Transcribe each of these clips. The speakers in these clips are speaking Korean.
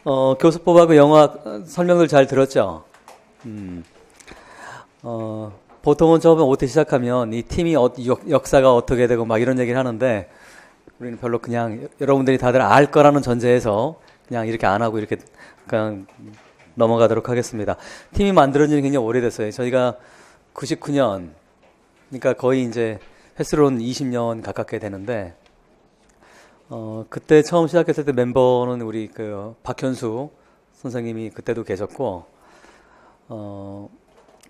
교수법하고 영화 설명들 잘 들었죠? 음, 보통은 처음에 OT 시작하면 이 팀이 역사가 어떻게 되고 막 이런 얘기를 하는데 우리는 별로 그냥 여러분들이 다들 알 거라는 전제에서 그냥 이렇게 안 하고 이렇게 그냥 넘어가도록 하겠습니다. 팀이 만들어진 지 굉장히 오래됐어요. 저희가 99년, 그러니까 거의 이제 횟수로는 20년 가깝게 되는데, 그때 처음 시작했을 때 멤버는 우리 그 박현수 선생님이 그때도 계셨고,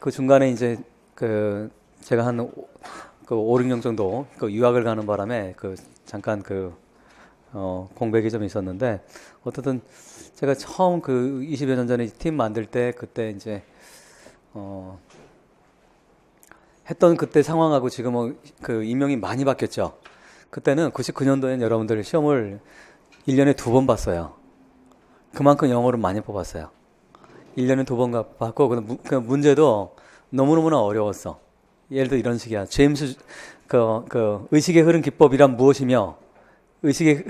그 중간에 이제 그 제가 한 그 5, 6년 정도 그 유학을 가는 바람에 그 잠깐 그 공백이 좀 있었는데 어쨌든 제가 처음 그 20여 년 전에 팀 만들 때 그때 이제 했던 그때 상황하고 지금은 그 임명이 많이 바뀌었죠. 그때는 99년도엔 여러분들 시험을 1년에 2번 봤어요. 그만큼 영어를 많이 뽑았어요. 1년에 2번 봤고 그 문제도 너무너무나 어려웠어. 예를 들어 이런 식이야. 제임스 의식의 흐름 기법이란 무엇이며 의식의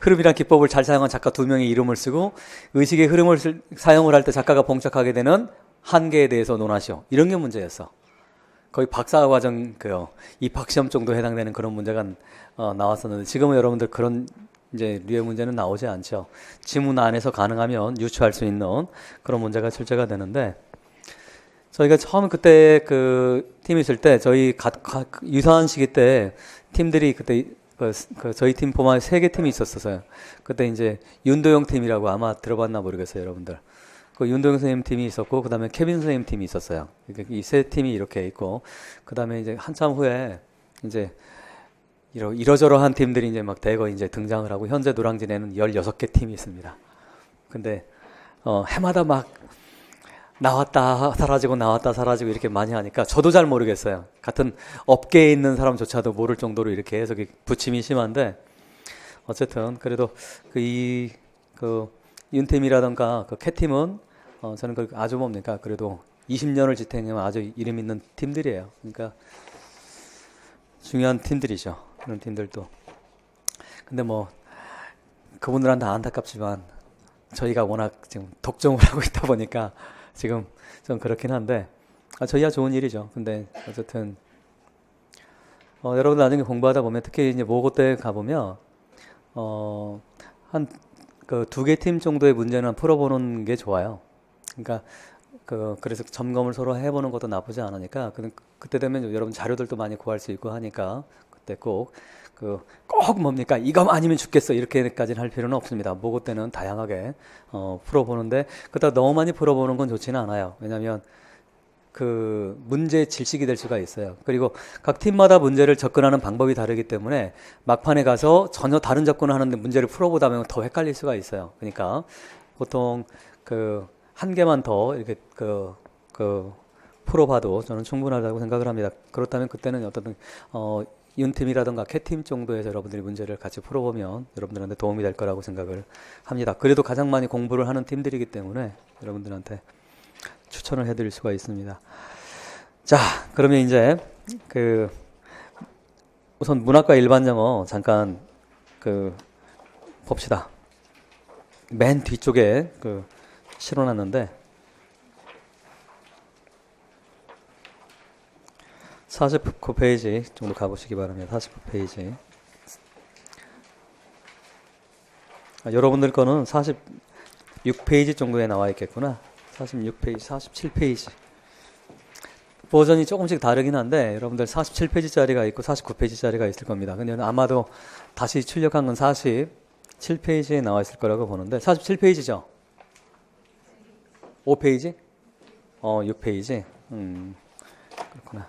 흐름이란 기법을 잘 사용한 작가 2명의 이름을 쓰고 의식의 흐름을 사용을 할 때 작가가 봉착하게 되는 한계에 대해서 논하시오. 이런 게 문제였어. 거의 박사과정 입학시험 정도 해당되는 그런 문제가 나왔었는데 지금은 여러분들 그런 이제 류의 문제는 나오지 않죠. 지문 안에서 가능하면 유추할 수 있는 그런 문제가 출제가 되는데 저희가 처음 그때 그 팀 있을 때 저희 유사한 시기 때 팀들이 그때 저희 팀 포함 3개 팀이 있었어요. 그때 이제 윤도영 팀이라고 아마 들어봤나 모르겠어요, 여러분들. 그 윤도영 선생님 팀이 있었고, 그 다음에 케빈 선생님 팀이 있었어요. 이 세 팀이 이렇게 있고, 그 다음에 이제 한참 후에 이제 이러저러한 팀들이 이제 막 대거 이제 등장을 하고, 현재 노량진에는 16개 팀이 있습니다. 근데, 해마다 막 나왔다 사라지고 나왔다 사라지고 이렇게 많이 하니까 저도 잘 모르겠어요. 같은 업계에 있는 사람조차도 모를 정도로 이렇게 해서 부침이 심한데 어쨌든 그래도 그 윤팀이라던가 그 캐팀은 저는 그 아주 뭡니까 그래도 20년을 지탱하면 아주 이름 있는 팀들이에요. 그러니까 중요한 팀들이죠. 그런 팀들도. 근데 뭐 그분들한테 안타깝지만 저희가 워낙 지금 독점을 하고 있다 보니까 지금 좀 그렇긴 한데 저희야 좋은 일이죠. 근데 어쨌든 여러분 나중에 공부하다 보면 특히 이제 모고 때 가보면 한 그 2개 팀 정도의 문제는 풀어보는 게 좋아요. 그러니까 그래서 점검을 서로 해보는 것도 나쁘지 않으니까 그때 되면 여러분 자료들도 많이 구할 수 있고 하니까 그때 꼭 뭡니까 이거 아니면 죽겠어 이렇게까지는 할 필요는 없습니다. 모고 때는 다양하게 풀어보는데 그렇다고 너무 많이 풀어보는 건 좋지는 않아요. 왜냐하면 그 문제의 질식이 될 수가 있어요. 그리고 각 팀마다 문제를 접근하는 방법이 다르기 때문에 막판에 가서 전혀 다른 접근을 하는데 문제를 풀어보다 보면 더 헷갈릴 수가 있어요. 그러니까 보통 한 개만 더 이렇게 풀어봐도 저는 충분하다고 생각을 합니다. 그렇다면 그때는 어떤 윤팀이라든가 캐팀 정도에서 여러분들이 문제를 같이 풀어보면 여러분들한테 도움이 될 거라고 생각을 합니다. 그래도 가장 많이 공부를 하는 팀들이기 때문에 여러분들한테 추천을 해드릴 수가 있습니다. 자, 그러면 이제 우선 문학과 일반 영어 잠깐 봅시다. 맨 뒤쪽에 실어놨는데 49페이지 정도 가보시기 바랍니다. 49페이지. 여러분들 거는 46페이지 정도에 나와 있겠구나. 46페이지, 47페이지. 버전이 조금씩 다르긴 한데 여러분들 47페이지짜리가 있고 49페이지짜리가 있을 겁니다. 근데 아마도 다시 출력한 건 47페이지에 나와 있을 거라고 보는데 47페이지죠? 5페이지? 6페이지? 그렇구나.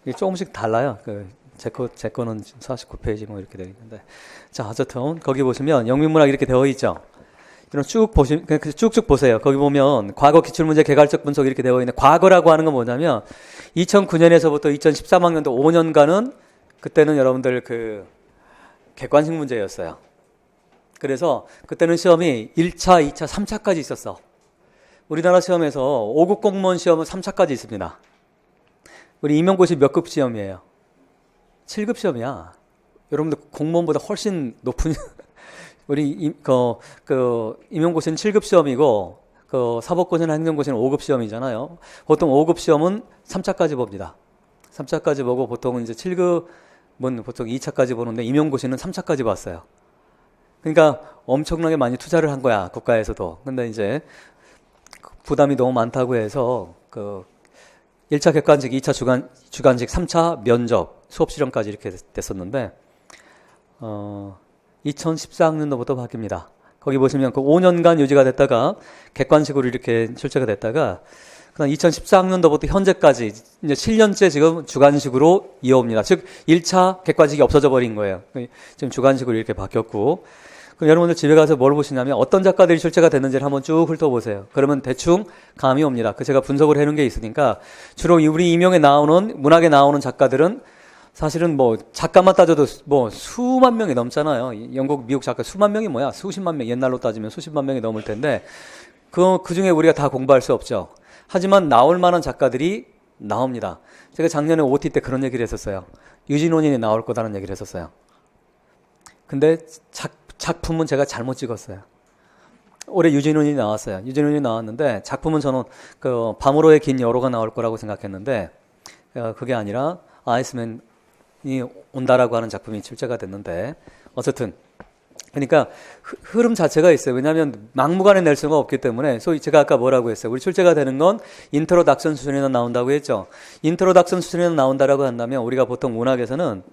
이게 조금씩 달라요. 제 거는 49페이지 뭐 이렇게 되어 있는데. 자, 어쨌든 거기 보시면 영민문학 이렇게 되어 있죠. 이런 쭉쭉 보세요. 거기 보면 과거 기출문제 개괄적 분석 이렇게 되어 있는데 과거라고 하는 건 뭐냐면 2009년에서부터 2013학년도 5년간은 그때는 여러분들 객관식 문제였어요. 그래서 그때는 시험이 1차, 2차, 3차까지 있었어. 우리나라 시험에서 5급 공무원 시험은 3차까지 있습니다. 우리 임용고시 몇 급 시험이에요? 7급 시험이야. 여러분들 공무원보다 훨씬 높은 임용고시는 7급 시험이고, 사법고시나 행정고시는 5급 시험이잖아요. 보통 5급 시험은 3차까지 봅니다. 3차까지 보고 보통 이제 7급은 보통 2차까지 보는데 임용고시는 3차까지 봤어요. 그러니까 엄청나게 많이 투자를 한 거야, 국가에서도. 근데 이제 부담이 너무 많다고 해서 1차 객관직, 2차 주관직, 3차 면접, 수업 실험까지 이렇게 됐었는데 2014학년도부터 바뀝니다. 거기 보시면 그 5년간 유지가 됐다가 객관식으로 이렇게 출제가 됐다가 그다음 2014학년도부터 현재까지 이제 7년째 지금 주관식으로 이어옵니다. 즉 1차 객관식이 없어져 버린 거예요. 지금 주관식으로 이렇게 바뀌었고, 그럼 여러분들 집에 가서 뭘 보시냐면 어떤 작가들이 출제가 됐는지를 한번 쭉 훑어보세요. 그러면 대충 감이 옵니다. 제가 분석을 해놓은 게 있으니까 주로 우리 임용에 나오는 문학에 나오는 작가들은 사실은 뭐 작가만 따져도 뭐 수만 명이 넘잖아요. 영국, 미국 작가 수만 명이 뭐야? 수십만 명, 옛날로 따지면 수십만 명이 넘을 텐데 그 중에 우리가 다 공부할 수 없죠. 하지만 나올 만한 작가들이 나옵니다. 제가 작년에 OT 때 그런 얘기를 했었어요. 유진원이 나올 거다라는 얘기를 했었어요. 근데 작품은 제가 잘못 찍었어요. 올해 유진원이 나왔어요. 유진원이 나왔는데 작품은 저는 밤으로의 긴 여로가 나올 거라고 생각했는데 그게 아니라 아이스맨이 온다라고 하는 작품이 출제가 됐는데, 어쨌든 그러니까 흐름 자체가 있어요. 왜냐하면 막무가내 낼 수가 없기 때문에. 소위 제가 아까 뭐라고 했어요. 우리 출제가 되는 건 인트로덕션 수준에나 나온다고 했죠. 인트로덕션 수준에나 나온다라고 한다면 우리가 보통 문학에서는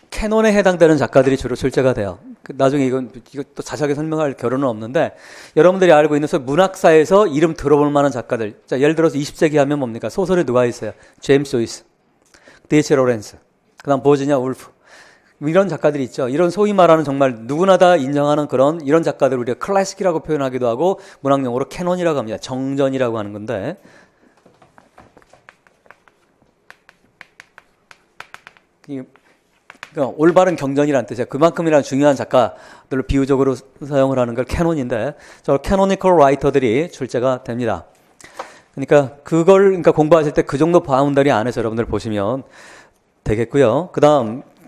캐논에 해당되는 작가들이 주로 출제가 돼요. 나중에 이것도 자세하게 설명할 겨를은 없는데, 여러분들이 알고 있는 소위 문학사에서 이름 들어볼 만한 작가들. 자, 예를 들어서 20세기 하면 뭡니까? 소설에 누가 있어요? 제임스 조이스, D.H. 로렌스, 그 다음 버지니아 울프. 이런 작가들이 있죠. 이런 소위 말하는 정말 누구나 다 인정하는 이런 작가들을 우리가 클래식이라고 표현하기도 하고, 문학용어로 캐논이라고 합니다. 정전이라고 하는 건데, 그러니까 올바른 경전이라는 뜻이에요. 그만큼이나 중요한 작가들을 비유적으로 사용을 하는 걸 캐논인데, 저 캐노니컬 라이터들이 출제가 됩니다. 그러니까 그러니까 공부하실 때 그 정도 바운더리 안에서 여러분들 보시면 되겠고요.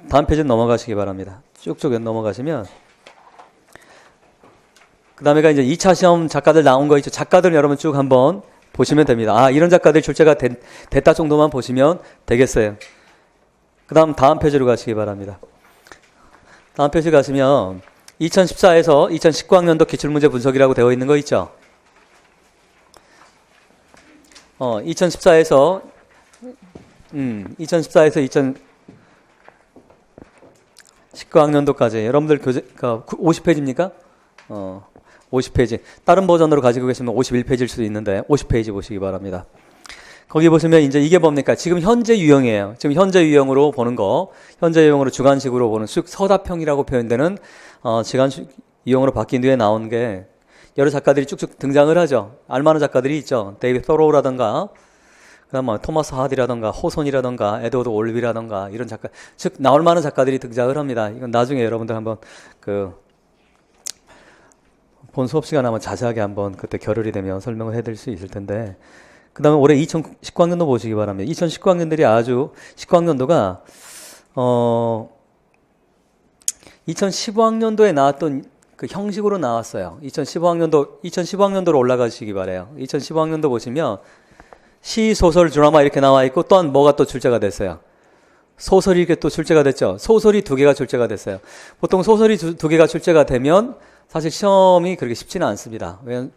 다음 페이지 넘어가시기 바랍니다. 쭉쭉 넘어가시면, 그 다음에가 이제 2차 시험 작가들 나온 거 있죠. 작가들 여러분 쭉 한번 보시면 됩니다. 아, 이런 작가들 출제가 됐다 정도만 보시면 되겠어요. 다음 페이지로 가시기 바랍니다. 다음 페이지 가시면 2014에서 2019학년도 기출문제 분석이라고 되어 있는 거 있죠. 2014에서 2019학년도까지 여러분들 50페이지입니까? 50페이지. 다른 버전으로 가지고 계시면 51페이지일 수도 있는데 50페이지 보시기 바랍니다. 거기 보시면 이제 이게 뭡니까? 지금 현재 유형이에요. 지금 현재 유형으로 보는 거, 현재 유형으로 주관식으로 보는 서답형이라고 표현되는 주관 유형으로 바뀐 뒤에 나온 게 여러 작가들이 쭉쭉 등장을 하죠. 알만한 작가들이 있죠. 데이비드 토로우라던가, 그다음 뭐 토마스 하디라던가, 호손이라던가, 에드워드 올비라던가 이런 작가, 즉 나올 만한 작가들이 등장을 합니다. 이건 나중에 여러분들 한번 본 수업 시간 한번 자세하게 한번 그때 겨를이 되면 설명을 해드릴 수 있을 텐데. 그 다음에 올해 2019학년도 보시기 바랍니다. 2019학년들이 19학년도가, 2015학년도에 나왔던 그 형식으로 나왔어요. 2015학년도로 올라가시기 바래요. 2015학년도 보시면 시, 소설, 드라마 이렇게 나와 있고, 또한 뭐가 또 출제가 됐어요. 소설이 이렇게 또 출제가 됐죠. 소설이 2개가 출제가 됐어요. 보통 소설이 2개가 출제가 되면 사실 시험이 그렇게 쉽지는 않습니다. 왜냐면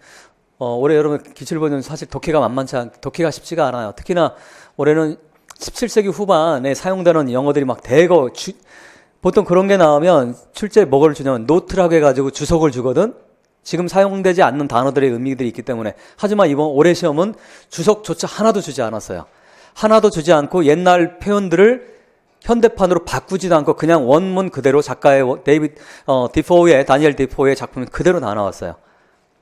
올해 여러분 기출본은 사실 독해가 쉽지가 않아요. 특히나 올해는 17세기 후반에 사용되는 영어들이 막 보통 그런 게 나오면 출제 뭐를 주냐면 노트라고 해가지고 주석을 주거든. 지금 사용되지 않는 단어들의 의미들이 있기 때문에. 하지만 이번 올해 시험은 주석조차 하나도 주지 않았어요. 하나도 주지 않고 옛날 표현들을 현대판으로 바꾸지도 않고 그냥 원문 그대로 작가의 다니엘 디포의 작품이 그대로 다 나왔어요.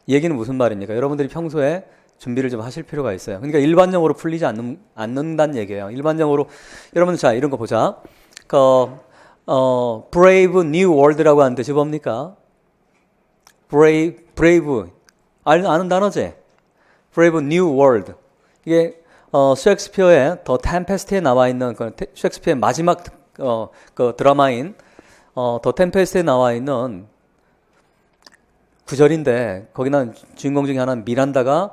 얘기는 무슨 말입니까? 여러분들이 평소에 준비를 좀 하실 필요가 있어요. 그러니까 일반적으로 풀리지 않는다는 얘기예요. 일반적으로 여러분들 자 이런 거 보자. Brave New World라고 하는 뜻이 뭡니까? Brave 아는 단어지? Brave New World. 이게 셰익스피어의 더 템페스트에 나와 있는 셰익스피어의 마지막 그 드라마인 더 템페스트에 나와 있는 구절인데 거기는 주인공 중에 하나는 미란다가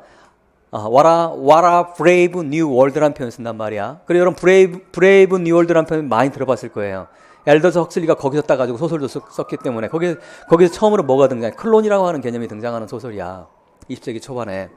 what a brave new world라는 표현을 쓴단 말이야. 그리고 여러분 brave new world라는 표현 많이 들어봤을 거예요. 엘더스 헉슬리가 거기서 따가지고 소설도 썼기 때문에 거기서 처음으로 뭐가 등장해? 클론이라고 하는 개념이 등장하는 소설이야. 20세기 초반에.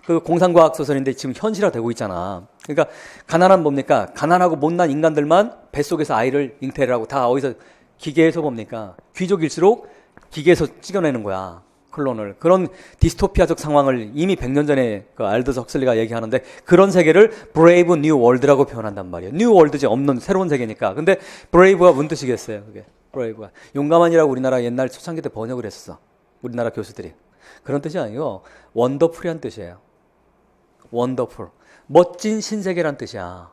그 공상과학 소설인데 지금 현실화되고 있잖아. 그러니까 가난한 뭡니까? 가난하고 못난 인간들만 뱃속에서 아이를 잉태를 하고 다 어디서 기계에서 뭡니까? 귀족일수록 기계에서 찍어내는 거야. 클론을. 그런 디스토피아적 상황을 이미 100년 전에 그 알더스 헉슬리가 얘기하는데 그런 세계를 브레이브 뉴 월드라고 표현한단 말이에요. 뉴 월드지 없는 새로운 세계니까. 근데 브레이브가 무슨 뜻이겠어요? 그게 브레이브가 용감한이라고 우리나라 옛날 초창기 때 번역을 했었어. 우리나라 교수들이. 그런 뜻이 아니고 원더풀이란 뜻이에요. 원더풀. 멋진 신세계란 뜻이야.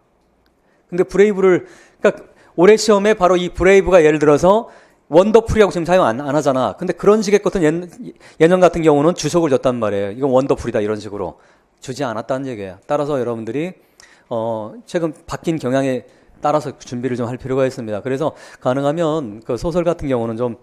근데 브레이브를 그러니까 올해 시험에 바로 이 브레이브가 예를 들어서 원더풀이라고 지금 사용 안 하잖아. 근데 그런 식의 것은 예년 같은 경우는 주석을 줬단 말이에요. 이건 원더풀이다 이런 식으로 주지 않았다는 얘기예요. 따라서 여러분들이 최근 바뀐 경향에 따라서 준비를 좀 할 필요가 있습니다. 그래서 가능하면 그 소설 같은 경우는 좀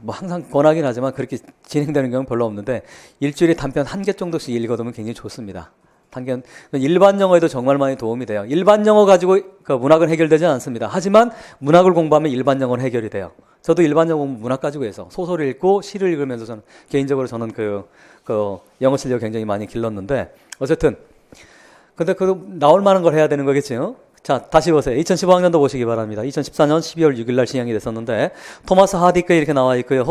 뭐 항상 권하긴 하지만 그렇게 진행되는 경우는 별로 없는데 일주일에 단편 1개 정도씩 읽어두면 굉장히 좋습니다. 단편 일반 영어에도 정말 많이 도움이 돼요. 일반 영어 가지고 그 문학은 해결되지 않습니다. 하지만 문학을 공부하면 일반 영어는 해결이 돼요. 저도 일반 영어 문학 가지고 해서 소설을 읽고 시를 읽으면서 저는 개인적으로 그 영어 실력 굉장히 많이 길렀는데 어쨌든 근데 그 나올 만한 걸 해야 되는 거겠죠. 자, 다시 보세요. 2015학년도 보시기 바랍니다. 2014년 12월 6일 날 시행이 됐었는데 토마스 하디크 이렇게 나와 있고요.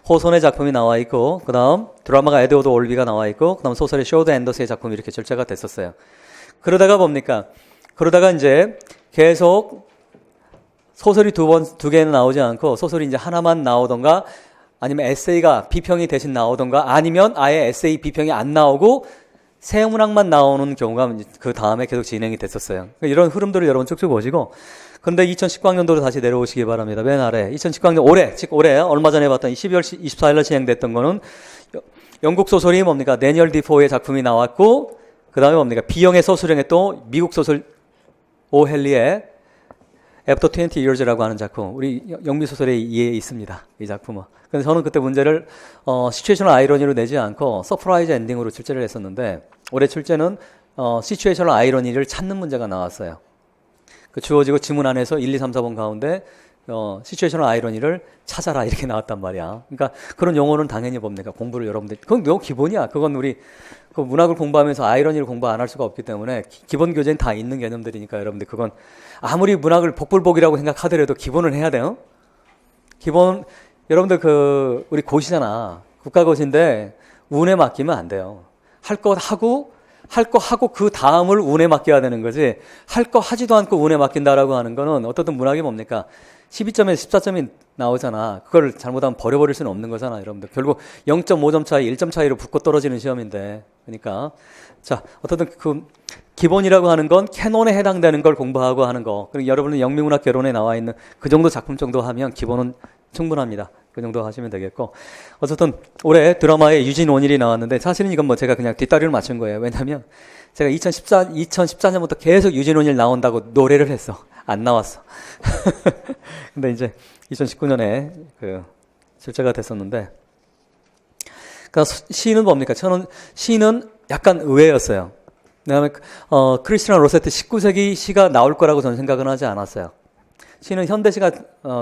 호손의 작품이 나와 있고 그다음 드라마가 에드워드 올비가 나와 있고 그다음 소설의 쇼드 앤더스의 작품이 이렇게 출제가 됐었어요. 그러다가 뭡니까? 그러다가 이제 계속 소설이 두 개는 나오지 않고 소설이 이제 하나만 나오던가 아니면 에세이가 비평이 대신 나오던가 아니면 아예 에세이 비평이 안 나오고 세문학만 나오는 경우가 그 다음에 계속 진행이 됐었어요. 이런 흐름들을 여러분 쭉쭉 보시고 그런데 2019학년도로 다시 내려오시기 바랍니다. 맨 아래 2019학년 올해 얼마 전에 봤던 12월 24일날 진행됐던 거는 영국 소설이 뭡니까? 데니얼 디포의 작품이 나왔고 그 다음에 뭡니까? B형의 소설형에 또 미국 소설 오 헨리의 After 20 Years라고 하는 작품, 우리 영미 소설에 이에 있습니다. 이 작품은. 근데 저는 그때 문제를 시츄에이셔널 아이러니로 내지 않고 서프라이즈 엔딩으로 출제를 했었는데 올해 출제는 시츄에이셔널 아이러니를 찾는 문제가 나왔어요. 그 주어지고 지문 안에서 1, 2, 3, 4번 가운데 시츄에이셔널 아이러니를 찾아라 이렇게 나왔단 말이야. 그러니까 그런 용어는 당연히 뭡니까? 공부를 여러분들 그건 너무 기본이야. 그건 우리 그 문학을 공부하면서 아이러니를 공부 안 할 수가 없기 때문에 기본 교재는 다 있는 개념들이니까 여러분들 그건 아무리 문학을 복불복이라고 생각하더라도 기본을 해야 돼요. 기본 여러분들 우리 고시잖아. 국가고시인데 운에 맡기면 안 돼요. 할 거 하고 그 다음을 운에 맡겨야 되는 거지. 할 거 하지도 않고 운에 맡긴다라고 하는 거는 어떻든 문학이 뭡니까? 12점에 14점이 나오잖아. 그걸 잘못하면 버려버릴 수는 없는 거잖아, 여러분들. 결국 0.5점 차이, 1점 차이로 붙고 떨어지는 시험인데. 그러니까. 자, 어떻든 그 기본이라고 하는 건 캐논에 해당되는 걸 공부하고 하는 거. 그리고 여러분은 영미문학 개론에 나와 있는 그 정도 작품 정도 하면 기본은 충분합니다. 그 정도 하시면 되겠고. 어쨌든 올해 드라마에 유진 원일이 나왔는데 사실은 이건 뭐 제가 그냥 뒷다리를 맞춘 거예요. 왜냐면 제가 2014년부터 계속 유진 원일 나온다고 노래를 했어. 안 나왔어. 근데 이제 2019년에 출제가 됐었는데 그러니까 시는 뭡니까? 저는 시는 약간 의외였어요. 왜냐하면 크리스티나 로세트 19세기 시가 나올 거라고 저는 생각은 하지 않았어요. 시는 현대시가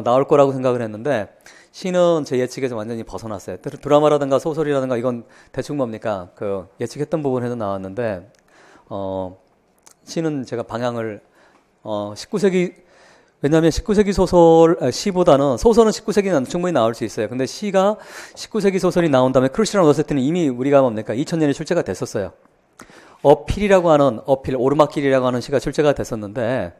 나올 거라고 생각을 했는데 시는 제 예측에서 완전히 벗어났어요. 드라마라든가 소설이라든가 이건 대충 뭡니까? 예측했던 부분에서 나왔는데 시는 제가 방향을 19세기 왜냐하면 19세기 시보다는 소설은 19세기는 충분히 나올 수 있어요. 근데 시가 19세기 소설이 나온 다음에 크리스티나 로세트는 이미 우리가 뭡니까? 2000년에 출제가 됐었어요. 오르막길이라고 하는 시가 출제가 됐었는데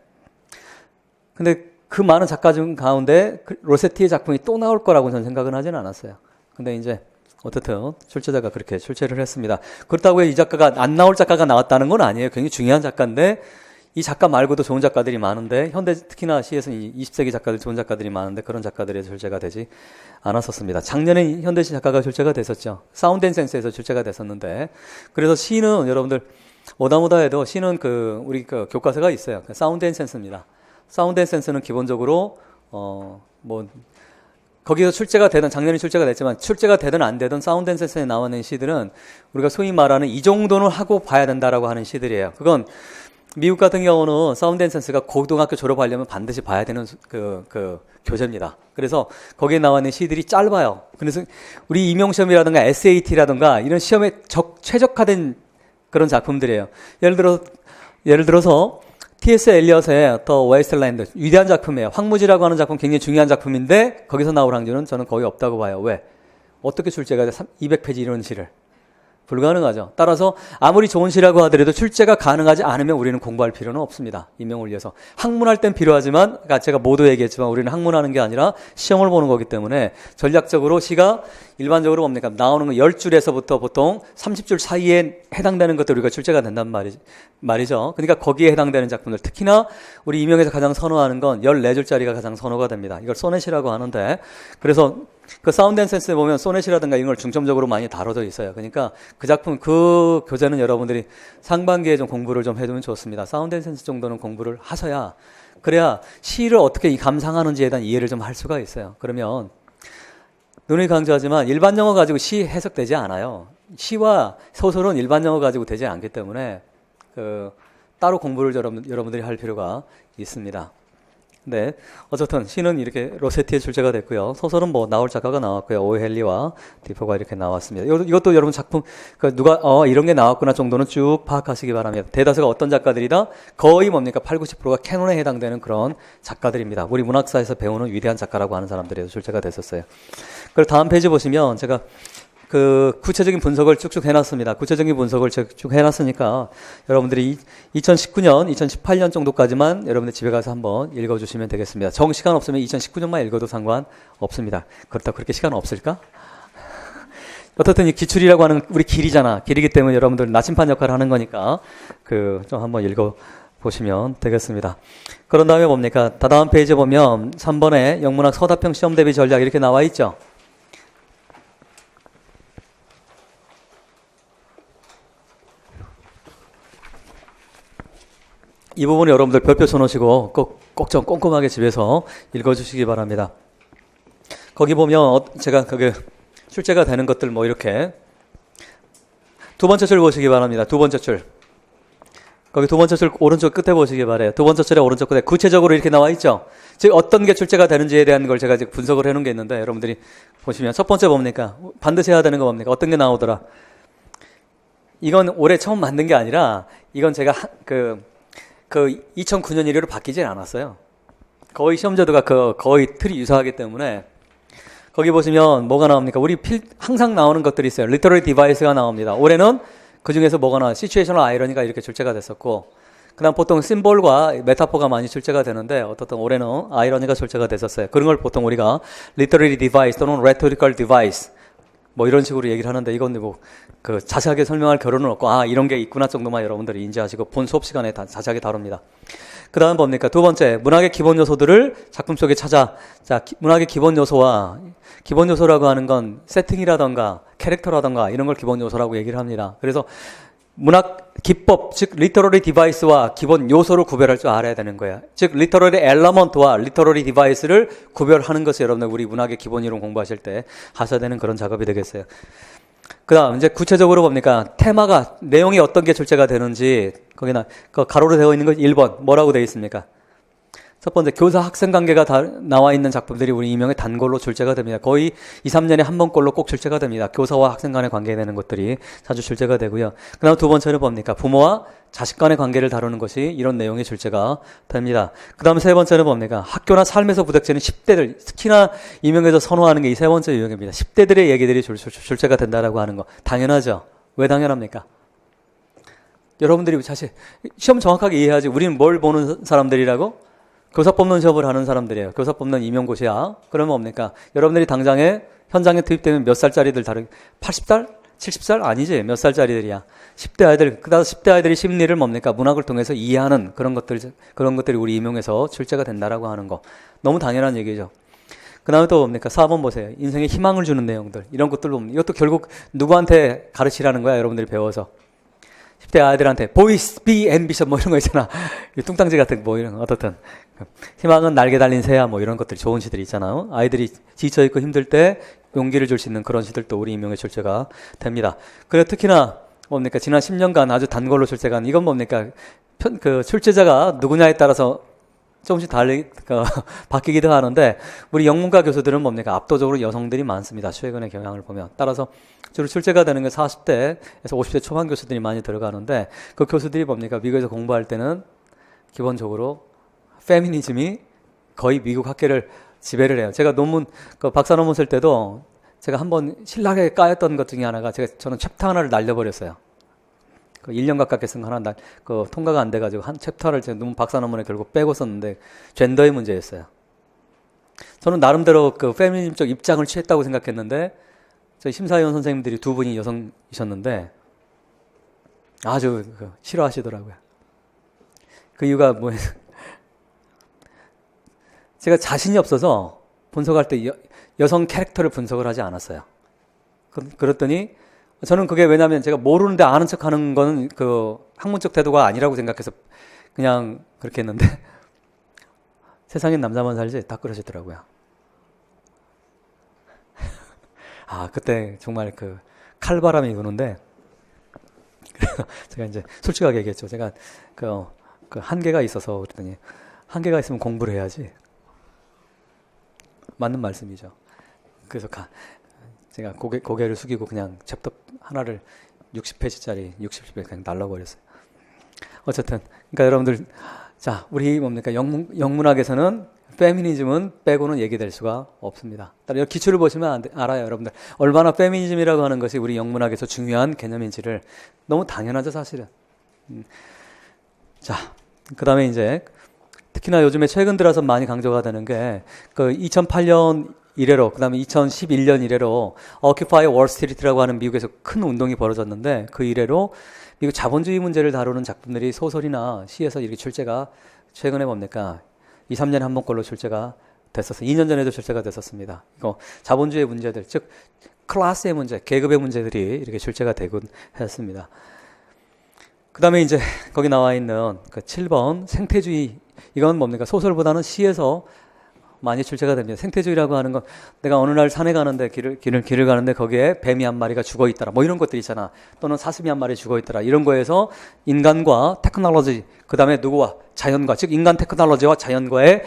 근데 그 많은 작가 중 가운데 로세티의 작품이 또 나올 거라고 저는 생각은 하지는 않았어요. 근데 이제 어쨌든 출제자가 그렇게 출제를 했습니다. 그렇다고 이 작가가 안 나올 작가가 나왔다는 건 아니에요. 굉장히 중요한 작가인데 이 작가 말고도 좋은 작가들이 많은데 현대 특히나 시에서는 20세기 작가들 좋은 작가들이 많은데 그런 작가들이 출제가 되지 않았었습니다. 작년에 현대시 작가가 출제가 됐었죠. 사운드 앤 센스에서 출제가 됐었는데 그래서 시는 여러분들 오다모다에도 시는 우리 교과서가 있어요. 사운드 앤 센스입니다. 사운드 앤 센스는 기본적으로 뭐 거기서 출제가 되든 작년에 출제가 됐지만 출제가 되든 안 되든 사운드 앤 센스에 나와 있는 시들은 우리가 소위 말하는 이 정도는 하고 봐야 된다라고 하는 시들이에요. 그건 미국 같은 경우는 사운드 앤 센스가 고등학교 졸업하려면 반드시 봐야 되는 교재입니다. 그래서 거기에 나와 있는 시들이 짧아요. 그래서 우리 임용시험이라든가 SAT라든가 이런 시험에 최적화된 그런 작품들이에요. 예를 들어서 T.S. 엘리엇의 더 웨스트랜드 위대한 작품이에요. 황무지라고 하는 작품 굉장히 중요한 작품인데 거기서 나올 항주는 저는 거의 없다고 봐요. 왜? 어떻게 출제가 돼? 200페이지 이런 시를. 불가능하죠. 따라서 아무리 좋은 시라고 하더라도 출제가 가능하지 않으면 우리는 공부할 필요는 없습니다. 임용을 위해서. 학문할 땐 필요하지만 제가 모두 얘기했지만 우리는 학문하는 게 아니라 시험을 보는 거기 때문에 전략적으로 시가 일반적으로 뭡니까? 나오는 거 10줄에서부터 보통 30줄 사이에 해당되는 것들 우리가 출제가 된단 말이죠. 그러니까 거기에 해당되는 작품들 특히나 우리 임용에서 가장 선호하는 건 14줄짜리가 가장 선호가 됩니다. 이걸 소넷이라고 하는데 그래서 그 사운드 앤 센스에 보면 소넷이라든가 이런 걸 중점적으로 많이 다뤄져 있어요. 그러니까 그 작품, 그 교재는 여러분들이 상반기에 좀 공부를 좀 해두면 좋습니다. 사운드 앤 센스 정도는 공부를 하셔야 그래야 시를 어떻게 감상하는지에 대한 이해를 좀 할 수가 있어요. 그러면 누누이 강조하지만 일반 영어 가지고 시 해석되지 않아요. 시와 소설은 일반 영어 가지고 되지 않기 때문에 따로 공부를 여러분들이 할 필요가 있습니다. 네, 어쨌든 시는 이렇게 로세티에 출제가 됐고요. 소설은 뭐 나올 작가가 나왔고요. 오헬리와 디포가 이렇게 나왔습니다. 이것도 여러분 작품 누가 이런 게 나왔구나 정도는 쭉 파악하시기 바랍니다. 대다수가 어떤 작가들이다? 거의 뭡니까? 8, 90%가 캐논에 해당되는 그런 작가들입니다. 우리 문학사에서 배우는 위대한 작가라고 하는 사람들이 출제가 됐었어요. 그리고 다음 페이지 보시면 제가 구체적인 분석을 쭉쭉 해놨습니다. 구체적인 분석을 쭉 해놨으니까 여러분들이 2019년, 2018년 정도까지만 여러분들 집에 가서 한번 읽어주시면 되겠습니다. 시간 없으면 2019년만 읽어도 상관없습니다. 그렇다고 그렇게 시간 없을까? 어떻든 이 기출이라고 하는 우리 길이잖아. 길이기 때문에 여러분들 나침반 역할을 하는 거니까 좀 한번 읽어보시면 되겠습니다. 그런 다음에 뭡니까? 다음 페이지에 보면 3번에 영문학 서답형 시험 대비 전략 이렇게 나와 있죠. 이 부분을 여러분들 별표 써놓으시고 꼭 좀 꼼꼼하게 집에서 읽어주시기 바랍니다. 거기 보면 제가 출제가 되는 것들 뭐 이렇게 두 번째 줄 보시기 바랍니다. 두 번째 줄. 거기 두 번째 줄 오른쪽 끝에 보시기 바래요. 두 번째 줄에 오른쪽 끝에 구체적으로 이렇게 나와 있죠. 즉 어떤 게 출제가 되는지에 대한 걸 제가 이제 분석을 해놓은 게 있는데 여러분들이 보시면 첫 번째 뭡니까? 반드시 해야 되는 거 뭡니까? 어떤 게 나오더라? 이건 올해 처음 만든 게 아니라 이건 제가 2009년 이래로 바뀌진 않았어요. 거의 시험제도가 거의 틀이 유사하기 때문에 거기 보시면 뭐가 나옵니까? 항상 나오는 것들이 있어요. 리터러리 디바이스가 나옵니다. 올해는 그 중에서 뭐가 나와요? 시츄에이셔널 아이러니가 이렇게 출제가 됐었고 그 다음 보통 심볼과 메타포가 많이 출제가 되는데 어떻든 올해는 아이러니가 출제가 됐었어요. 그런 걸 보통 우리가 리터러리 디바이스 또는 레토리컬 디바이스 뭐 이런 식으로 얘기를 하는데 이건 자세하게 설명할 겨를은 없고 이런 게 있구나 정도만 여러분들이 인지하시고 본 수업 시간에 자세하게 다룹니다. 그 다음 뭡니까? 두 번째, 문학의 기본 요소들을 작품 속에 문학의 기본 요소라고 하는 건 세팅이라던가 캐릭터라던가 이런 걸 기본 요소라고 얘기를 합니다. 그래서 문학 기법, 즉 리터러리 디바이스와 기본 요소를 구별할 줄 알아야 되는 거예요. 즉 리터러리 엘러먼트와 리터러리 디바이스를 구별하는 것이 여러분들 우리 문학의 기본 이론 공부하실 때 하셔야 되는 그런 작업이 되겠어요. 그 다음 이제 구체적으로 뭡니까? 테마가 내용이 어떤 게 출제가 되는지 거기나 가로로 되어 있는 거 1번 뭐라고 되어 있습니까? 첫 번째, 교사 학생 관계가 나와 있는 작품들이 우리 임용의 단골로 출제가 됩니다. 거의 2, 3년에 한 번꼴로 꼭 출제가 됩니다. 교사와 학생 간의 관계되는 것들이 자주 출제가 되고요. 그 다음 두 번째는 뭡니까? 부모와 자식 간의 관계를 다루는 것이 이런 내용이 출제가 됩니다. 그 다음 세 번째는 뭡니까? 학교나 삶에서 부닥치는 10대들, 특히나 임용에서 선호하는 게 이 세 번째 유형입니다. 10대들의 얘기들이 출제가 된다라고 하는 거. 당연하죠. 왜 당연합니까? 여러분들이 사실 시험 정확하게 이해하지. 우리는 뭘 보는 사람들이라고? 교사 뽑는 시험을 하는 사람들이에요. 교사 뽑는 임용고시야. 그러면 뭡니까? 여러분들이 당장에 현장에 투입되면 몇 살짜리들 80살? 70살? 아니지. 몇 살짜리들이야. 10대 아이들, 그다음 10대 아이들이 심리를 뭡니까? 문학을 통해서 이해하는 그런 것들이 우리 임용에서 출제가 된다라고 하는 거. 너무 당연한 얘기죠. 그 다음에 또 뭡니까? 4번 보세요. 인생에 희망을 주는 내용들. 이런 것들로 이것도 결국 누구한테 가르치라는 거야? 여러분들이 배워서. 10대 아이들한테 보이스 비 앰비션 뭐 이런 거 있잖아. 뚱땅지 같은 뭐 이런 거 어떻든 희망은 날개 달린 새야 뭐 이런 것들이 좋은 시들이 있잖아요. 아이들이 지쳐있고 힘들 때 용기를 줄 수 있는 그런 시들도 우리 인명의 출제가 됩니다. 그리고 특히나 뭡니까 지난 10년간 아주 단골로 출제간 이건 뭡니까 그 출제자가 누구냐에 따라서 조금씩 바뀌기도 하는데 우리 영문과 교수들은 뭡니까 압도적으로 여성들이 많습니다. 최근의 경향을 보면 따라서 주로 출제가 되는 게 40대에서 50대 초반 교수들이 많이 들어가는데 그 교수들이 뭡니까 미국에서 공부할 때는 기본적으로 페미니즘이 거의 미국 학계를 지배를 해요. 제가 논문 박사 논문 쓸 때도 제가 한번 신나게 까였던 것 중에 하나가 저는 챕터 하나를 날려버렸어요. 1년 가깝게 쓴 거 하나 통과가 안 돼가지고 한 챕터를 제가 박사 논문에 결국 빼고 썼는데 젠더의 문제였어요. 저는 나름대로 그 페미니즘적 입장을 취했다고 생각했는데 저희 심사위원 선생님들이 두 분이 여성이셨는데 아주 싫어하시더라고요. 그 이유가 뭐예요? 제가 자신이 없어서 분석할 때 여성 캐릭터를 분석을 하지 않았어요. 그랬더니 저는 그게 왜냐면 제가 모르는데 아는 척 하는 거는 그 학문적 태도가 아니라고 생각해서 그냥 그렇게 했는데 세상엔 남자만 살지 딱 그러시더라고요. 아, 그때 정말 그 칼바람이 부는데 제가 이제 솔직하게 얘기했죠. 제가 그 한계가 있어서 그랬더니 한계가 있으면 공부를 해야지. 맞는 말씀이죠. 그래서 제가 고개를 숙이고 그냥 챕터 하나를 60페이지짜리 60배 그냥 날라버렸어요. 어쨌든 그러니까 여러분들 자 우리 뭡니까 영문학에서는 페미니즘은 빼고는 얘기될 수가 없습니다. 따라 기출을 보시면 알아요. 여러분들 얼마나 페미니즘이라고 하는 것이 우리 영문학에서 중요한 개념인지를 너무 당연하죠 사실은. 자 그 다음에 이제 특히나 요즘에 최근 들어서 많이 강조가 되는 게 그 2008년 이래로 그다음에 2011년 이래로 Occupy Wall Street라고 하는 미국에서 큰 운동이 벌어졌는데 그 이래로 미국 자본주의 문제를 다루는 작품들이 소설이나 시에서 이렇게 출제가 최근에 뭡니까 2, 3년에 한 번꼴로 출제가 됐었어요. 2년 전에도 출제가 됐었습니다. 이거 자본주의 문제들 즉 클래스의 문제, 계급의 문제들이 이렇게 출제가 되곤 했습니다. 그 다음에 이제 거기 나와 있는 그 7번 생태주의 이건 뭡니까 소설보다는 시에서 많이 출제가 됩니다. 생태주의라고 하는 건 내가 어느 날 산에 가는데 길을 가는데 거기에 뱀이 한 마리가 죽어 있더라. 뭐 이런 것들 있잖아. 또는 사슴이 한 마리 죽어 있더라. 이런 거에서 인간과 테크놀로지 그다음에 누구와 자연과 즉 인간 테크놀로지와 자연과의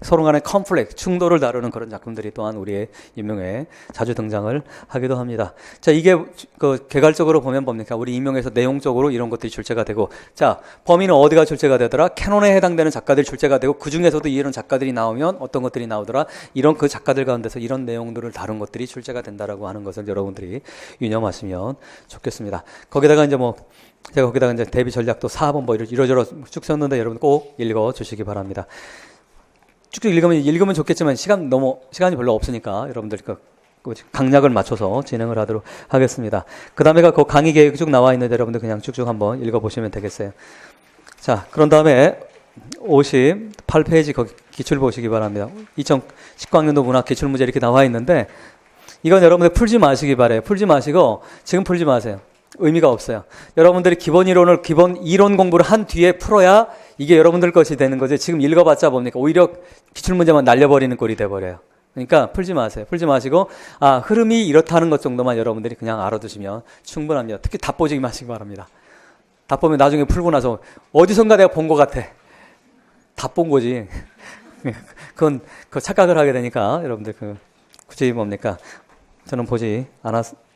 서로 간의 컨플렉트, 충돌을 다루는 그런 작품들이 또한 우리의 인명에 자주 등장을 하기도 합니다. 자, 이게 그 개괄적으로 보면 뭡니까? 우리 인명에서 내용적으로 이런 것들이 출제가 되고, 자, 범위는 어디가 출제가 되더라? 캐논에 해당되는 작가들이 출제가 되고, 그 중에서도 이런 작가들이 나오면 어떤 것들이 나오더라? 이런 그 작가들 가운데서 이런 내용들을 다룬 것들이 출제가 된다라고 하는 것을 여러분들이 유념하시면 좋겠습니다. 거기다가 이제 제가 거기다가 이제 대비 전략도 4번 이러저러 쭉 썼는데 여러분 꼭 읽어 주시기 바랍니다. 쭉쭉 읽으면 좋겠지만 시간이 별로 없으니까 여러분들 그 강약을 맞춰서 진행을 하도록 하겠습니다. 그 다음에가 그 강의 계획 쭉 나와 있는데 여러분들 그냥 쭉쭉 한번 읽어보시면 되겠어요. 자, 그런 다음에 58페이지 거기 기출 보시기 바랍니다. 2019학년도 문학 기출문제 이렇게 나와 있는데 이건 여러분들 풀지 마시기 바래요. 풀지 마시고 지금 풀지 마세요. 의미가 없어요. 여러분들이 기본 이론 공부를 한 뒤에 풀어야 이게 여러분들 것이 되는 거지. 지금 읽어봤자 뭡니까? 오히려 기출문제만 날려버리는 꼴이 돼버려요. 그러니까 풀지 마세요. 풀지 마시고 흐름이 이렇다는 것 정도만 여러분들이 그냥 알아두시면 충분합니다. 특히 답 보지 마시기 바랍니다. 답 보면 나중에 풀고 나서 어디선가 내가 본 것 같아. 답 본 거지. 그건 착각을 하게 되니까 여러분들 굳이 뭡니까? 저는 보지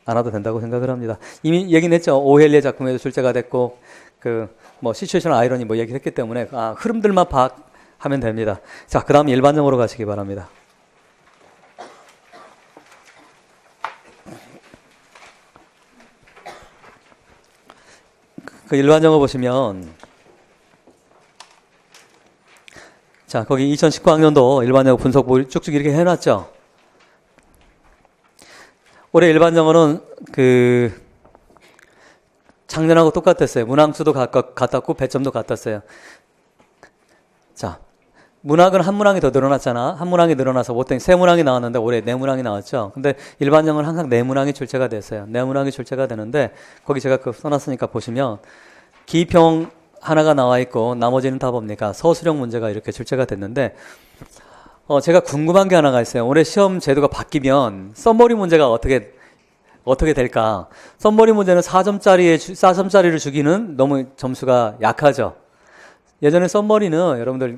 않아도 된다고 생각을 합니다. 이미 얘기는 했죠. 오헬리의 작품에도 출제가 됐고, 시츄에이션 아이러니 얘기를 했기 때문에, 흐름들만 파악하면 됩니다. 자, 그 다음 일반적으로 가시기 바랍니다. 그 일반적으로 보시면, 자, 거기 2019학년도 일반적으로 분석 쭉쭉 이렇게 해놨죠. 올해 일반정어는 작년하고 똑같았어요. 문항수도 같았고 배점도 같았어요. 자, 문학은 한 문항이 더 늘어났잖아. 한 문항이 늘어나서 보통 세 문항이 나왔는데 올해 네 문항이 나왔죠. 근데 일반정어는 항상 네 문항이 출제가 됐어요. 네 문항이 출제가 되는데 거기 제가 써놨으니까 보시면 기입형 하나가 나와 있고 나머지는 다 뭡니까? 서술형 문제가 이렇게 출제가 됐는데 제가 궁금한 게 하나가 있어요. 올해 시험 제도가 바뀌면 썸머리 문제가 어떻게 될까? 썸머리 문제는 4점짜리를 주기는 너무 점수가 약하죠. 예전에 썸머리는 여러분들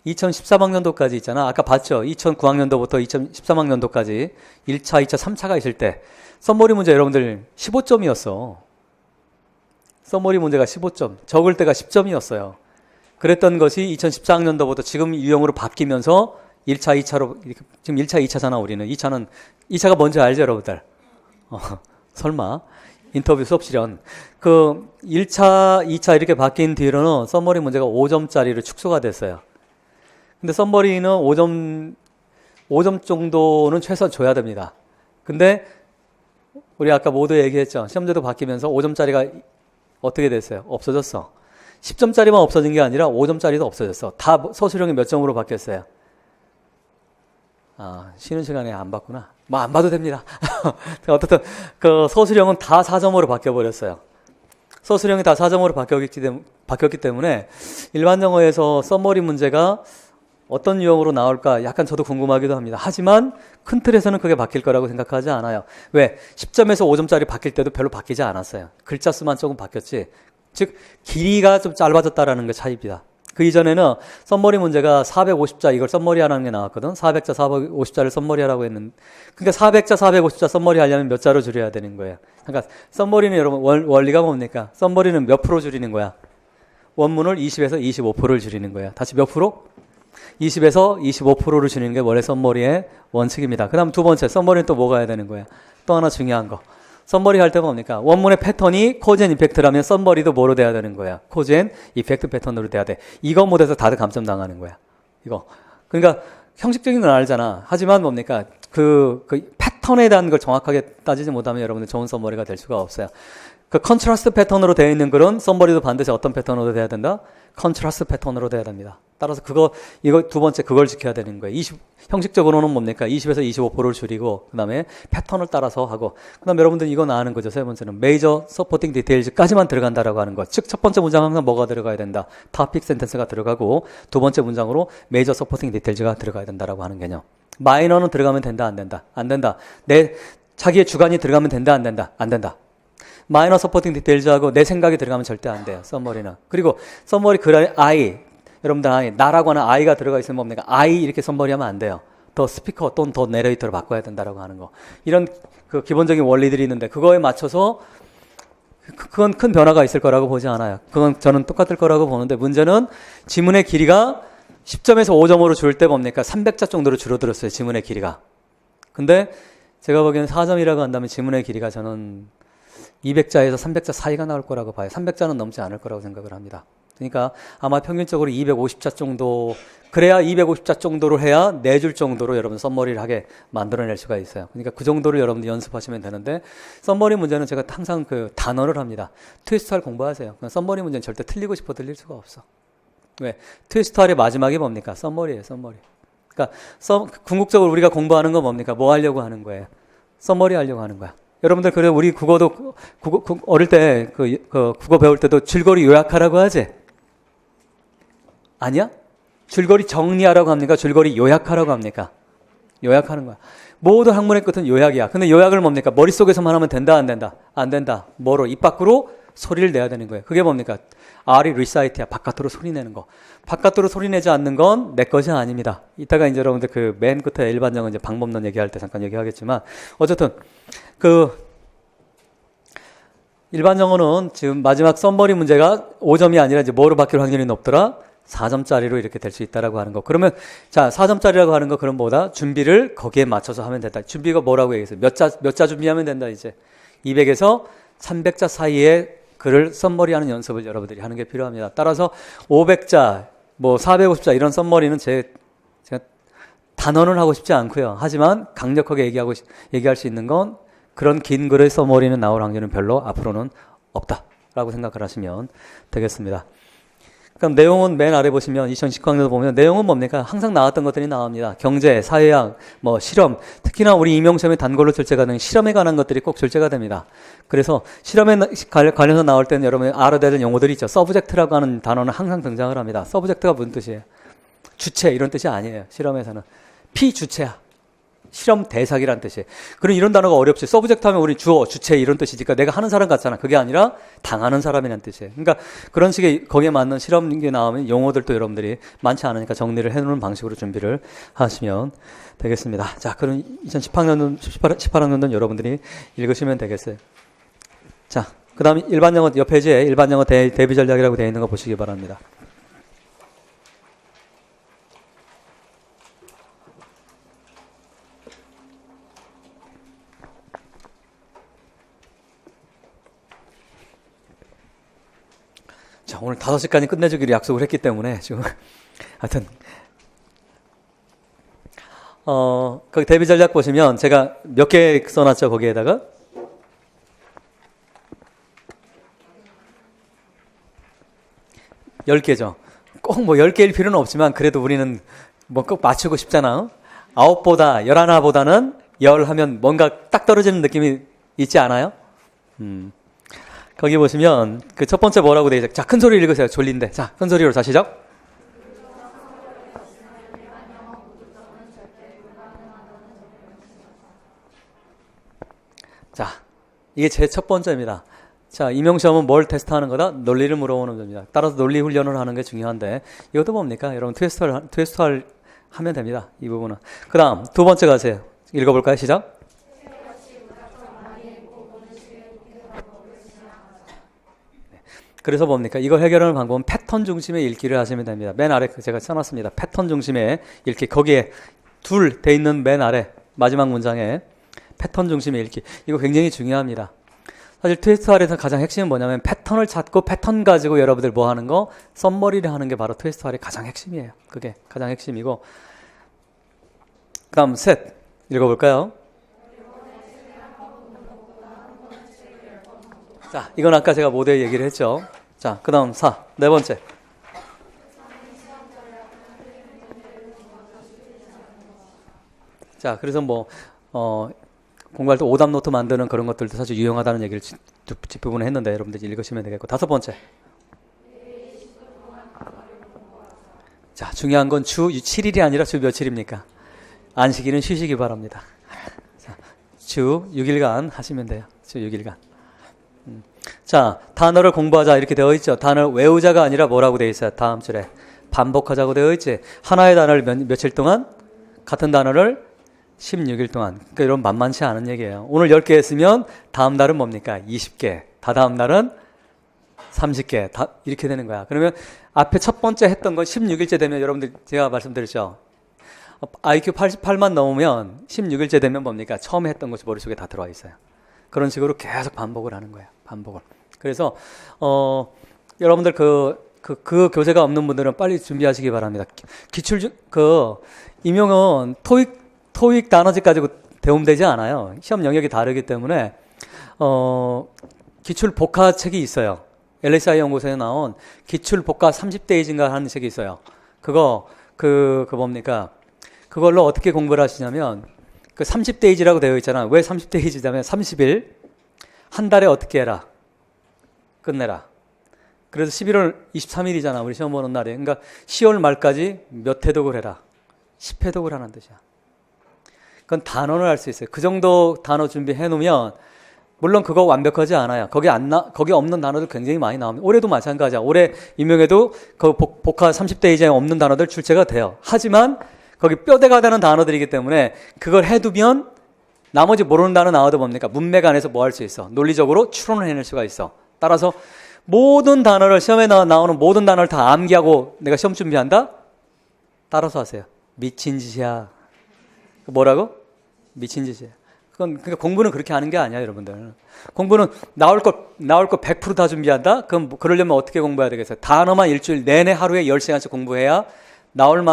2013학년도까지 있잖아. 아까 봤죠? 2009학년도부터 2013학년도까지 1차, 2차, 3차가 있을 때 썸머리 문제 여러분들 15점이었어. 썸머리 문제가 15점, 적을 때가 10점이었어요. 그랬던 것이 2014학년도부터 지금 유형으로 바뀌면서 1차, 2차로, 지금 1차, 2차잖아, 우리는. 2차가 뭔지 알죠, 여러분들? 설마. 인터뷰 수업 실현. 1차, 2차 이렇게 바뀐 뒤로는 썸머리 문제가 5점짜리로 축소가 됐어요. 근데 썸머리는 5점 정도는 최소한 줘야 됩니다. 근데 우리 아까 모두 얘기했죠. 시험제도 바뀌면서 5점짜리가 어떻게 됐어요? 없어졌어. 10점짜리만 없어진 게 아니라 5점짜리도 없어졌어. 다 서술형이 몇 점으로 바뀌었어요? 쉬는 시간에 안 봤구나. 뭐 안 봐도 됩니다. 어떻든 서술형은 다 4점으로 바뀌어버렸어요. 서술형이 다 4점으로 바뀌었기 때문에 일반 영어에서 썸머리 문제가 어떤 유형으로 나올까 약간 저도 궁금하기도 합니다. 하지만 큰 틀에서는 그게 바뀔 거라고 생각하지 않아요. 왜? 10점에서 5점짜리 바뀔 때도 별로 바뀌지 않았어요. 글자 수만 조금 바뀌었지. 즉 길이가 좀 짧아졌다라는 게 차이입니다. 그 이전에는 썸머리 문제가 450자 이걸 썸머리 하라는 게 나왔거든. 400자, 450자를 썸머리 하라고 했는데 그러니까 400자, 450자 썸머리 하려면 몇 자로 줄여야 되는 거예요. 그러니까 썸머리는 여러분 원리가 뭡니까? 썸머리는 몇 프로 줄이는 거야? 원문을 20에서 25%를 줄이는 거예요. 다시 몇 프로? 20에서 25%를 줄이는 게 원래 썸머리의 원칙입니다. 그 다음 두 번째, 썸머리는 또 뭐가 해야 되는 거예요? 또 하나 중요한 거. 썸머리 할 때 뭡니까? 원문의 패턴이 코즈 앤 이펙트라면 썸머리도 뭐로 돼야 되는 거야? 코즈 앤 이펙트 패턴으로 돼야 돼. 이거 못해서 다들 감점 당하는 거야. 이거. 그러니까 형식적인 건 알잖아. 하지만 뭡니까? 그 패턴에 대한 걸 정확하게 따지지 못하면 여러분들 좋은 썸머리가 될 수가 없어요. 컨트라스트 패턴으로 되어 있는 글은 썸머리도 반드시 어떤 패턴으로 돼야 된다? 컨트라스트 패턴으로 돼야 됩니다. 따라서 이거 두 번째 그걸 지켜야 되는 거예요. 형식적으로는 뭡니까? 20에서 25%를 줄이고, 그 다음에 패턴을 따라서 하고, 그 다음에 여러분들 이건 아는 거죠. 세 번째는 메이저 서포팅 디테일즈까지만 들어간다라고 하는 거. 즉, 첫 번째 문장 항상 뭐가 들어가야 된다? 토픽 센텐스가 들어가고, 두 번째 문장으로 메이저 서포팅 디테일즈가 들어가야 된다라고 하는 개념. 마이너는 들어가면 된다, 안 된다? 안 된다. 자기의 주관이 들어가면 된다, 안 된다? 안 된다. 마이너 서포팅 디테일즈하고 내 생각이 들어가면 절대 안 돼요. 썸머리는. 그리고 썸머리 글 안에 I, 여러분들 안에 나라고 하는 I가 들어가 있으면 뭡니까? I 이렇게 썸머리 하면 안 돼요. 더 스피커 또는 더 내레이터로 바꿔야 된다라고 하는 거. 이런 기본적인 원리들이 있는데 그거에 맞춰서 그건 큰 변화가 있을 거라고 보지 않아요. 그건 저는 똑같을 거라고 보는데 문제는 지문의 길이가 10점에서 5점으로 줄 때 뭡니까? 300자 정도로 줄어들었어요. 지문의 길이가. 근데 제가 보기에는 4점이라고 한다면 지문의 길이가 저는 200자에서 300자 사이가 나올 거라고 봐요. 300자는 넘지 않을 거라고 생각을 합니다. 그러니까 아마 평균적으로 250자 정도, 그래야 250자 정도로 해야 4줄 정도로 여러분 썸머리를 하게 만들어낼 수가 있어요. 그러니까 그 정도를 여러분들 연습하시면 되는데 썸머리 문제는 제가 항상 단어를 합니다. 트위스트할 공부하세요. 썸머리 문제는 절대 틀리고 싶어 틀릴 수가 없어. 왜? 트위스트할의 마지막이 뭡니까? 썸머리예요, 썸머리. 그러니까 궁극적으로 우리가 공부하는 건 뭡니까? 뭐 하려고 하는 거예요? 썸머리 하려고 하는 거야. 여러분들 그래 우리 국어도 어릴 때 국어 배울 때도 줄거리 요약하라고 하지? 아니야? 줄거리 정리하라고 합니까? 줄거리 요약하라고 합니까? 요약하는 거야. 모든 학문의 끝은 요약이야. 근데 요약을 뭡니까? 머릿속에서만 하면 된다, 안 된다? 안 된다. 뭐로? 입 밖으로 소리를 내야 되는 거예요. 그게 뭡니까? R이 리사이트야. 바깥으로 소리 내는 거. 바깥으로 소리 내지 않는 건 내 것이 아닙니다. 이따가 이제 여러분들 맨 끝에 일반적인 이제 방법론 얘기할 때 잠깐 얘기하겠지만 어쨌든 일반 영어는 지금 마지막 썸머리 문제가 5점이 아니라 이제 뭐로 바뀔 확률이 높더라? 4점짜리로 이렇게 될 수 있다라고 하는 거. 그러면 자, 4점짜리라고 하는 거 그럼 뭐다? 준비를 거기에 맞춰서 하면 된다. 준비가 뭐라고 얘기했어요? 몇 자 준비하면 된다 이제. 200에서 300자 사이에 글을 썸머리하는 연습을 여러분들이 하는 게 필요합니다. 따라서 500자, 450자 이런 썸머리는 제가 단언을 하고 싶지 않고요. 하지만 강력하게 얘기할 수 있는 건 그런 긴 글의 썸머리는 나올 확률은 별로 앞으로는 없다라고 생각을 하시면 되겠습니다. 그럼 내용은 맨 아래 보시면 2019학년도 보면 내용은 뭡니까? 항상 나왔던 것들이 나옵니다. 경제, 사회학, 뭐 실험, 특히나 우리 임용시험에 단골로 출제가 되는 실험에 관한 것들이 꼭 출제가 됩니다. 그래서 실험에 관련해서 나올 때는 여러분이 알아야 되는 용어들이 있죠. 서브젝트라고 하는 단어는 항상 등장을 합니다. 서브젝트가 무슨 뜻이에요? 주체 이런 뜻이 아니에요. 실험에서는 피주체야. 실험 대상이란 뜻이에요. 그럼 이런 단어가 어렵지. 서브젝트 하면 우리 주어, 주체 이런 뜻이니까 내가 하는 사람 같잖아. 그게 아니라 당하는 사람이란 뜻이에요. 그러니까 그런 식의 거기에 맞는 실험이 나오면 용어들도 여러분들이 많지 않으니까 정리를 해놓는 방식으로 준비를 하시면 되겠습니다. 자, 그럼 2018학년도, 18학년도는 여러분들이 읽으시면 되겠어요. 자, 그 다음에 일반 영어 옆 페이지에 일반 영어 대비 전략이라고 되어 있는 거 보시기 바랍니다. 자, 오늘 5시까지 끝내주기로 약속을 했기 때문에 지금 하여튼 거기 대비 전략 보시면 제가 몇 개 써놨죠. 거기에다가 10개죠. 꼭 뭐 10개일 필요는 없지만 그래도 우리는 뭐 꼭 맞추고 싶잖아. 9보다 11보다는 10 하면 뭔가 딱 떨어지는 느낌이 있지 않아요? 거기 보시면 그 첫 번째 뭐라고 돼 있어요? 자, 큰 소리 읽으세요. 졸린데. 자, 큰 소리로 자, 시작. 자, 이게 제 첫 번째입니다. 자, 임용시험은 뭘 테스트하는 거다? 논리를 물어보는 겁니다. 따라서 논리 훈련을 하는 게 중요한데 이것도 뭡니까? 여러분 트위스트를 하면 됩니다. 이 부분은. 그 다음 두 번째 가세요. 읽어볼까요? 시작. 그래서 뭡니까? 이걸 해결하는 방법은 패턴 중심의 읽기를 하시면 됩니다. 맨 아래 제가 써놨습니다. 패턴 중심의 읽기. 거기에 둘 돼 있는 맨 아래 마지막 문장에 패턴 중심의 읽기. 이거 굉장히 중요합니다. 사실 트위스트할에서 가장 핵심은 뭐냐면 패턴을 찾고 패턴 가지고 여러분들 뭐 하는 거? 썸머리를 하는 게 바로 트위스트할의 가장 핵심이에요. 그게 가장 핵심이고. 그 다음 셋 읽어볼까요? 자, 이건 아까 제가 모델 얘기를 했죠. 자, 그 다음 4, 네 번째. 자, 그래서 뭐 공부할 때 오답 노트 만드는 그런 것들도 사실 유용하다는 얘기를 뒷부분에 했는데 여러분들 읽으시면 되겠고. 다섯 번째. 자, 중요한 건 주 7일이 아니라 주 며칠입니까? 안식일은 쉬시기 바랍니다. 자, 주 6일간 하시면 돼요. 주 6일간. 자, 단어를 공부하자 이렇게 되어 있죠. 단어를 외우자가 아니라 뭐라고 되어 있어요? 다음 줄에 반복하자고 되어 있지. 하나의 단어를 며칠 동안? 같은 단어를 16일 동안. 그러니까 이런 만만치 않은 얘기예요. 오늘 10개 했으면 다음 날은 뭡니까? 20개. 다다음 날은 30개. 다 이렇게 되는 거야. 그러면 앞에 첫 번째 했던 건 16일째 되면 여러분들 제가 말씀드렸죠. IQ 88만 넘으면 16일째 되면 뭡니까? 처음에 했던 것이 머릿속에 다 들어와 있어요. 그런 식으로 계속 반복을 하는 거예요. 반복을. 그래서 여러분들 그 교재가 없는 분들은 빨리 준비하시기 바랍니다. 임용은 토익 단어집 가지고 대움되지 않아요. 시험 영역이 다르기 때문에 기출 복화 책이 있어요. LSI 연구소에 나온 기출 복화 30페이지인가 하는 책이 있어요. 그거 뭡니까? 그걸로 어떻게 공부를 하시냐면 그 30페이지라고 되어 있잖아. 왜 30페이지냐면 30일 한 달에 어떻게 해라? 끝내라. 그래서 11월 23일이잖아. 우리 시험 보는 날이. 그러니까 10월 말까지 몇 회독을 해라. 10회독을 하는 뜻이야. 그건 단어를 할 수 있어요. 그 정도 단어 준비해 놓으면 물론 그거 완벽하지 않아요. 거기 없는 단어들 굉장히 많이 나옵니다. 올해도 마찬가지야. 올해 임용에도 그 복화 30대 이상에 없는 단어들 출제가 돼요. 하지만 거기 뼈대가 되는 단어들이기 때문에 그걸 해두면 나머지 모르는 단어 나와도 뭡니까? 문맥 안에서 뭐 할 수 있어? 논리적으로 추론을 해낼 수가 있어. 따라서 모든 단어를 시험에 나오는 모든 단어를 다 암기하고 내가 시험 준비한다? 따라서 하세요. 미친 짓이야. 뭐라고? 미친 짓이야. 그러니까 공부는 그렇게 하는 게 아니야, 여러분들. 공부는 나올 거 100% 다 준비한다? 그럼 그러려면 어떻게 공부해야 되겠어요? 단어만 일주일 내내 하루에 10시간씩 공부해야 나올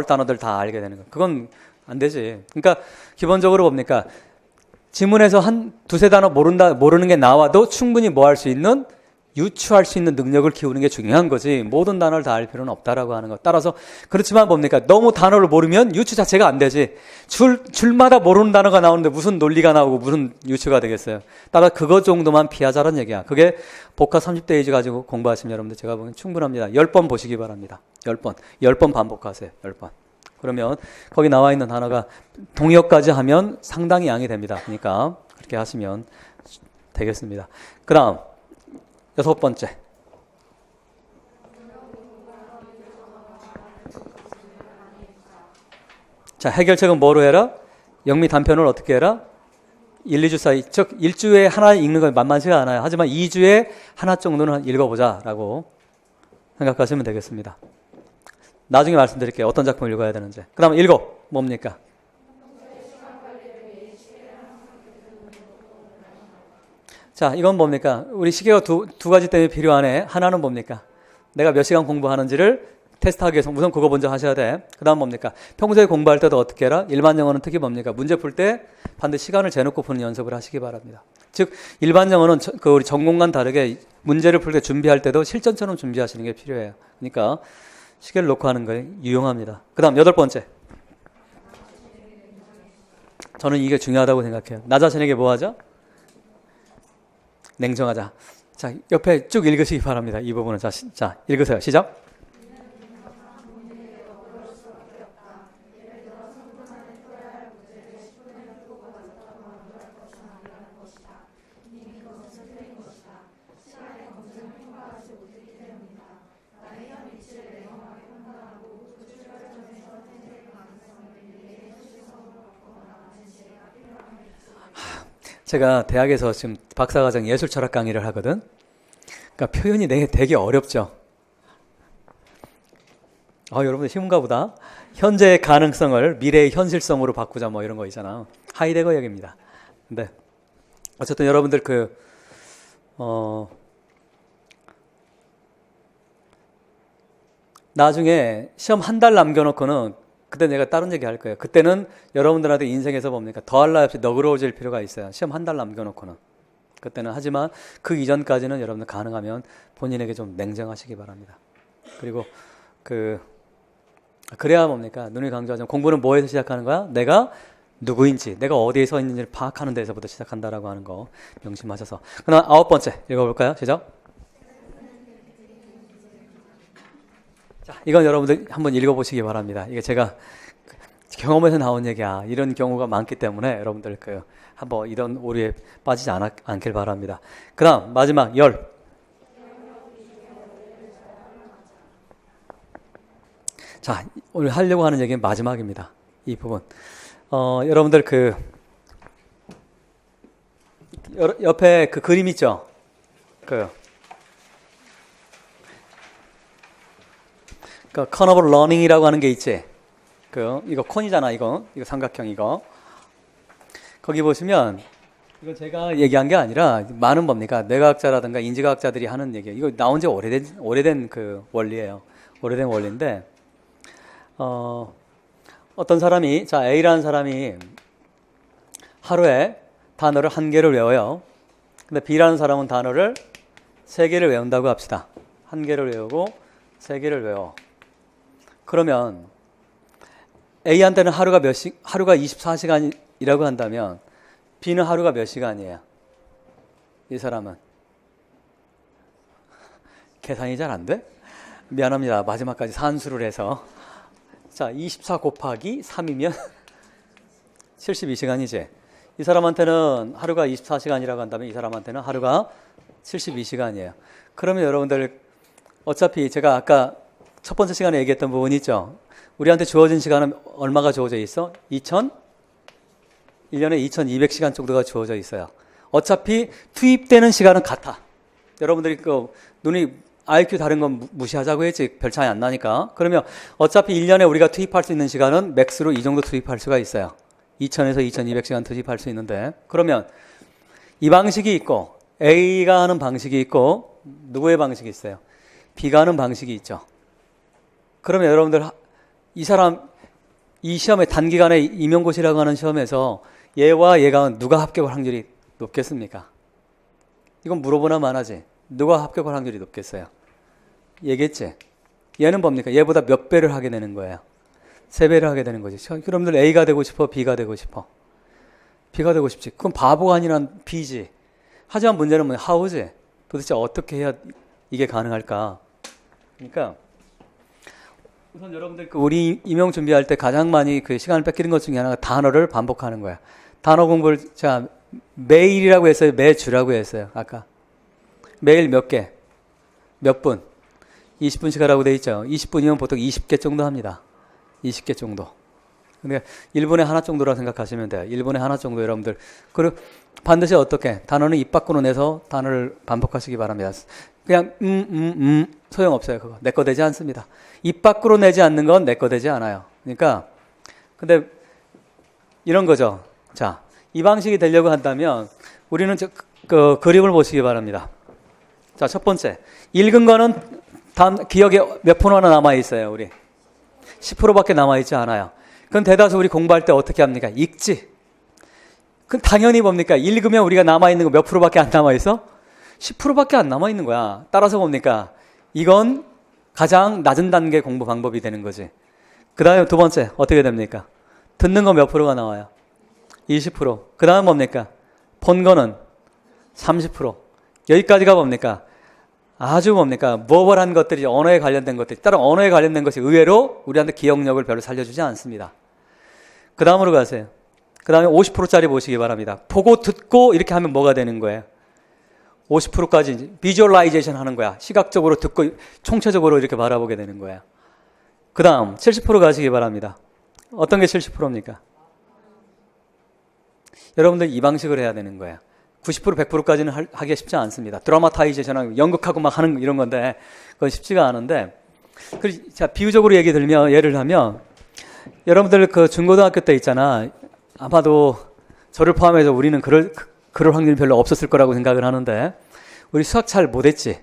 단어들 다 알게 되는 거야. 그건 안 되지. 그러니까 기본적으로 뭡니까? 지문에서 한 두세 단어 모르는 게 나와도 충분히 뭐 할 수 있는 유추할 수 있는 능력을 키우는 게 중요한 거지 모든 단어를 다 알 필요는 없다라고 하는 것. 따라서 그렇지만 뭡니까? 너무 단어를 모르면 유추 자체가 안 되지. 줄마다 모르는 단어가 나오는데 무슨 논리가 나오고 무슨 유추가 되겠어요. 따라서 그것 정도만 피하자는 얘기야. 그게 복합 30대이지 가지고 공부하시면 여러분들 제가 보기엔 충분합니다. 10번 보시기 바랍니다. 10번. 10번 반복하세요. 10번. 그러면 거기 나와 있는 단어가 동역까지 하면 상당히 양이 됩니다. 그러니까 그렇게 하시면 되겠습니다. 그 다음 6번째. 자, 해결책은 뭐로 해라? 영미 단편을 어떻게 해라? 1, 2주 사이. 즉 1주에 하나 읽는 건 만만치가 않아요. 하지만 2주에 하나 정도는 읽어보자라고 생각하시면 되겠습니다. 나중에 말씀드릴게요. 어떤 작품을 읽어야 되는지. 그 다음 7. 뭡니까? 자, 이건 뭡니까? 우리 시계가 두 가지 때문에 필요하네. 하나는 뭡니까? 내가 몇 시간 공부하는지를 테스트하기 위해서 우선 그거 먼저 하셔야 돼. 그 다음 뭡니까? 평소에 공부할 때도 어떻게 해라? 일반 영어는 특히 뭡니까? 문제 풀 때 반드시 시간을 재놓고 푸는 연습을 하시기 바랍니다. 즉, 일반 영어는 우리 전공과는 다르게 문제를 풀 때 준비할 때도 실전처럼 준비하시는 게 필요해요. 그러니까 시계를 놓고 하는 거에 유용합니다. 그 다음 8번째. 저는 이게 중요하다고 생각해요. 나 자신에게 뭐 하죠? 냉정하자. 자, 옆에 쭉 읽으시기 바랍니다. 이 부분은. 자, 읽으세요. 시작. 제가 대학에서 지금 박사과정 예술철학 강의를 하거든. 그러니까 표현이 되게 어렵죠. 여러분들 쉬운가 보다. 현재의 가능성을 미래의 현실성으로 바꾸자 뭐 이런 거 있잖아. 하이데거 얘기입니다. 근데 어쨌든 여러분들 나중에 시험 한 달 남겨놓고는 그때 내가 다른 얘기 할 거예요. 그때는 여러분들한테 인생에서 뭡니까? 더할 나위 없이 너그러워질 필요가 있어요. 시험 한 달 남겨놓고는. 그때는 하지만 그 이전까지는 여러분들 가능하면 본인에게 좀 냉정하시기 바랍니다. 그리고 그래야 뭡니까? 눈이 강조하자면 공부는 뭐에서 시작하는 거야? 내가 누구인지, 내가 어디에 서 있는지를 파악하는 데서부터 시작한다라고 하는 거 명심하셔서. 그다음 9번째 읽어볼까요? 시작. 자, 이건 여러분들 한번 읽어보시기 바랍니다. 이게 제가 경험에서 나온 얘기야. 이런 경우가 많기 때문에 여러분들 한번 이런 오류에 빠지지 않길 바랍니다. 그 다음 마지막 10. 자, 오늘 하려고 하는 얘기는 마지막입니다. 이 부분. 여러분들 옆에 그림 있죠? 커너블 러닝이라고 하는 게 있지. 이거 콘이잖아. 이거 삼각형 이거. 거기 보시면 이거 제가 얘기한 게 아니라 많은 뭡니까? 뇌과학자라든가 인지과학자들이 하는 얘기예요. 이거 나온 지 오래된 원리예요. 오래된 원리인데 어떤 사람이 A라는 사람이 하루에 단어를 1개를 외워요. 근데 B라는 사람은 단어를 3개를 외운다고 합시다. 1개를 외우고 3개를 외워. 그러면 A한테는 하루가 24시간이라고 한다면 B는 하루가 몇 시간이에요? 이 사람은 계산이 잘 안 돼? 미안합니다. 마지막까지 산수를 해서 24 곱하기 3이면 72시간이지. 이 사람한테는 하루가 24시간이라고 한다면 이 사람한테는 하루가 72시간이에요. 그러면 여러분들 어차피 제가 아까 첫 번째 시간에 얘기했던 부분이 있죠. 우리한테 주어진 시간은 얼마가 주어져 있어? 1년에 2200시간 정도가 주어져 있어요. 어차피 투입되는 시간은 같아. 여러분들이 눈이 IQ 다른 건 무시하자고 했지. 별 차이 안 나니까. 그러면 어차피 1년에 우리가 투입할 수 있는 시간은 맥스로 이 정도 투입할 수가 있어요. 2000에서 2200시간 투입할 수 있는데, 그러면 이 방식이 있고 A가 하는 방식이 있고 누구의 방식이 있어요? B가 하는 방식이 있죠. 그러면 여러분들 이 시험에 단기간에 임용고시라고 하는 시험에서 얘와 얘가 누가 합격할 확률이 높겠습니까? 이건 물어보나 마나지. 누가 합격할 확률이 높겠어요? 얘겠지? 얘는 뭡니까? 얘보다 몇 배를 하게 되는 거예요. 3배를 하게 되는 거지. 여러분들 A가 되고 싶어? B가 되고 싶어? B가 되고 싶지. 그럼 바보가 아니란 B지. 하지만 문제는 뭐냐? how지. 도대체 어떻게 해야 이게 가능할까? 그러니까 우선 여러분들 우리 임용 준비할 때 가장 많이 그 시간을 뺏기는 것 중에 하나가 단어를 반복하는 거야. 단어 공부를 자 매일이라고 했어요? 매주라고 했어요? 아까 매일 몇 개? 몇 분? 20분씩 하라고 돼 있죠. 20분이면 보통 20개 정도 합니다. 20개 정도. 근데 1분에 하나 정도라고 생각하시면 돼요. 1분에 하나 정도 여러분들. 그리고 반드시 어떻게? 단어는 입 밖으로 내서 단어를 반복하시기 바랍니다. 그냥 소용없어요. 그거 내 거 되지 않습니다. 입 밖으로 내지 않는 건 내 거 되지 않아요. 그러니까 근데 이런 거죠. 자, 이 방식이 되려고 한다면 우리는 그 그림을 보시기 바랍니다. 자, 첫 번째. 읽은 거는 기억에 몇 프로나 남아있어요, 우리? 10%밖에 남아있지 않아요. 그건 대다수 우리 공부할 때 어떻게 합니까? 읽지. 그건 당연히 뭡니까? 읽으면 우리가 남아있는 거 몇 프로밖에 안 남아있어? 10%밖에 안 남아있는 거야. 따라서 뭡니까? 이건 가장 낮은 단계 공부 방법이 되는 거지. 그 다음에 두 번째, 어떻게 됩니까? 듣는 거 몇 프로가 나와요? 20%. 그 다음 뭡니까? 본 거는 30%. 여기까지가 뭡니까? 아주 뭡니까? 모벌한 것들이 언어에 관련된 것들이, 따로 언어에 관련된 것이 의외로 우리한테 기억력을 별로 살려주지 않습니다. 그 다음으로 가세요. 그 다음에 50%짜리 보시기 바랍니다. 보고 듣고 이렇게 하면 뭐가 되는 거예요? 50%까지 비주얼라이제이션 하는 거야. 시각적으로 듣고 총체적으로 이렇게 바라보게 되는 거야. 그 다음 70% 가시기 바랍니다. 어떤 게 70%입니까? 여러분들 이 방식을 해야 되는 거예요. 90% 100%까지는 하기가 쉽지 않습니다. 드라마타이제이션하고 연극하고 막 하는 이런 건데 그건 쉽지가 않은데. 자, 비유적으로 예를 하면 여러분들 그 중고등학교 때 있잖아. 아마도 저를 포함해서 우리는 그럴 확률이 별로 없었을 거라고 생각을 하는데 우리 수학 잘 못했지?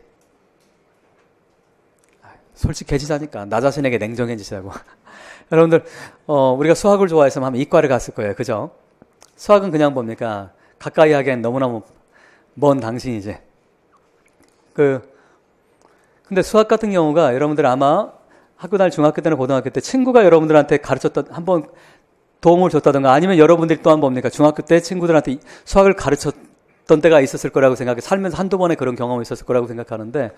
솔직해지자니까 나 자신에게 냉정해지자고. 여러분들 우리가 수학을 좋아했으면 아마 이과를 갔을 거예요. 그죠? 수학은 그냥 뭡니까? 가까이 하기엔 너무나 먼 당신이지. 근데 수학 같은 경우가 여러분들 아마 학교 다닐 중학교 때나 고등학교 때 친구가 여러분들한테 가르쳤던, 한번 도움을 줬다든가 아니면 여러분들이 또한 뭡니까? 중학교 때 친구들한테 수학을 가르쳤던 때가 있었을 거라고 생각해. 살면서 한두 번의 그런 경험이 있었을 거라고 생각하는데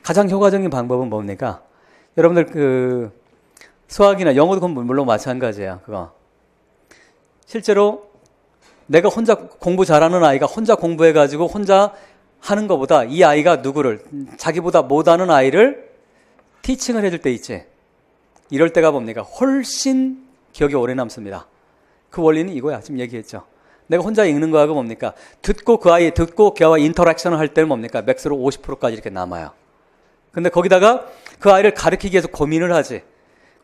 가장 효과적인 방법은 뭡니까? 여러분들 수학이나 영어도 물론 마찬가지예요. 그거. 실제로 내가 혼자 공부 잘하는 아이가 혼자 공부해가지고 혼자 하는 것보다 이 아이가 누구를, 자기보다 못하는 아이를 티칭을 해줄 때 있지. 이럴 때가 뭡니까? 훨씬 기억이 오래 남습니다. 그 원리는 이거야. 지금 얘기했죠. 내가 혼자 읽는 거하고 뭡니까? 듣고 걔와 인터랙션을 할 때는 뭡니까? 맥스로 50%까지 이렇게 남아요. 근데 거기다가 그 아이를 가르치기 위해서 고민을 하지.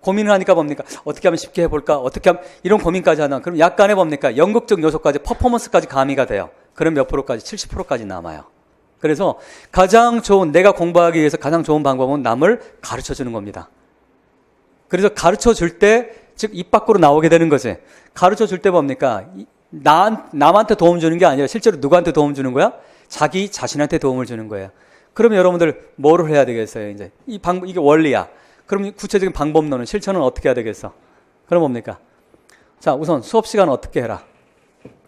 고민을 하니까 뭡니까? 어떻게 하면 쉽게 해볼까? 어떻게 하면 이런 고민까지 하나? 그럼 약간의 뭡니까? 연극적 요소까지, 퍼포먼스까지 가미가 돼요. 그럼 몇 프로까지? 70%까지 남아요. 그래서 가장 좋은, 내가 공부하기 위해서 가장 좋은 방법은 남을 가르쳐 주는 겁니다. 그래서 가르쳐 줄 때, 즉 입 밖으로 나오게 되는 거지. 가르쳐 줄 때 뭡니까? 남한테 도움 주는 게 아니라 실제로 누구한테 도움 주는 거야? 자기 자신한테 도움을 주는 거예요. 그러면 여러분들 뭐를 해야 되겠어요? 이제 이게 원리야. 그럼 구체적인 방법론은, 실천은 어떻게 해야 되겠어? 그럼 뭡니까? 자, 우선 수업 시간은 어떻게 해라?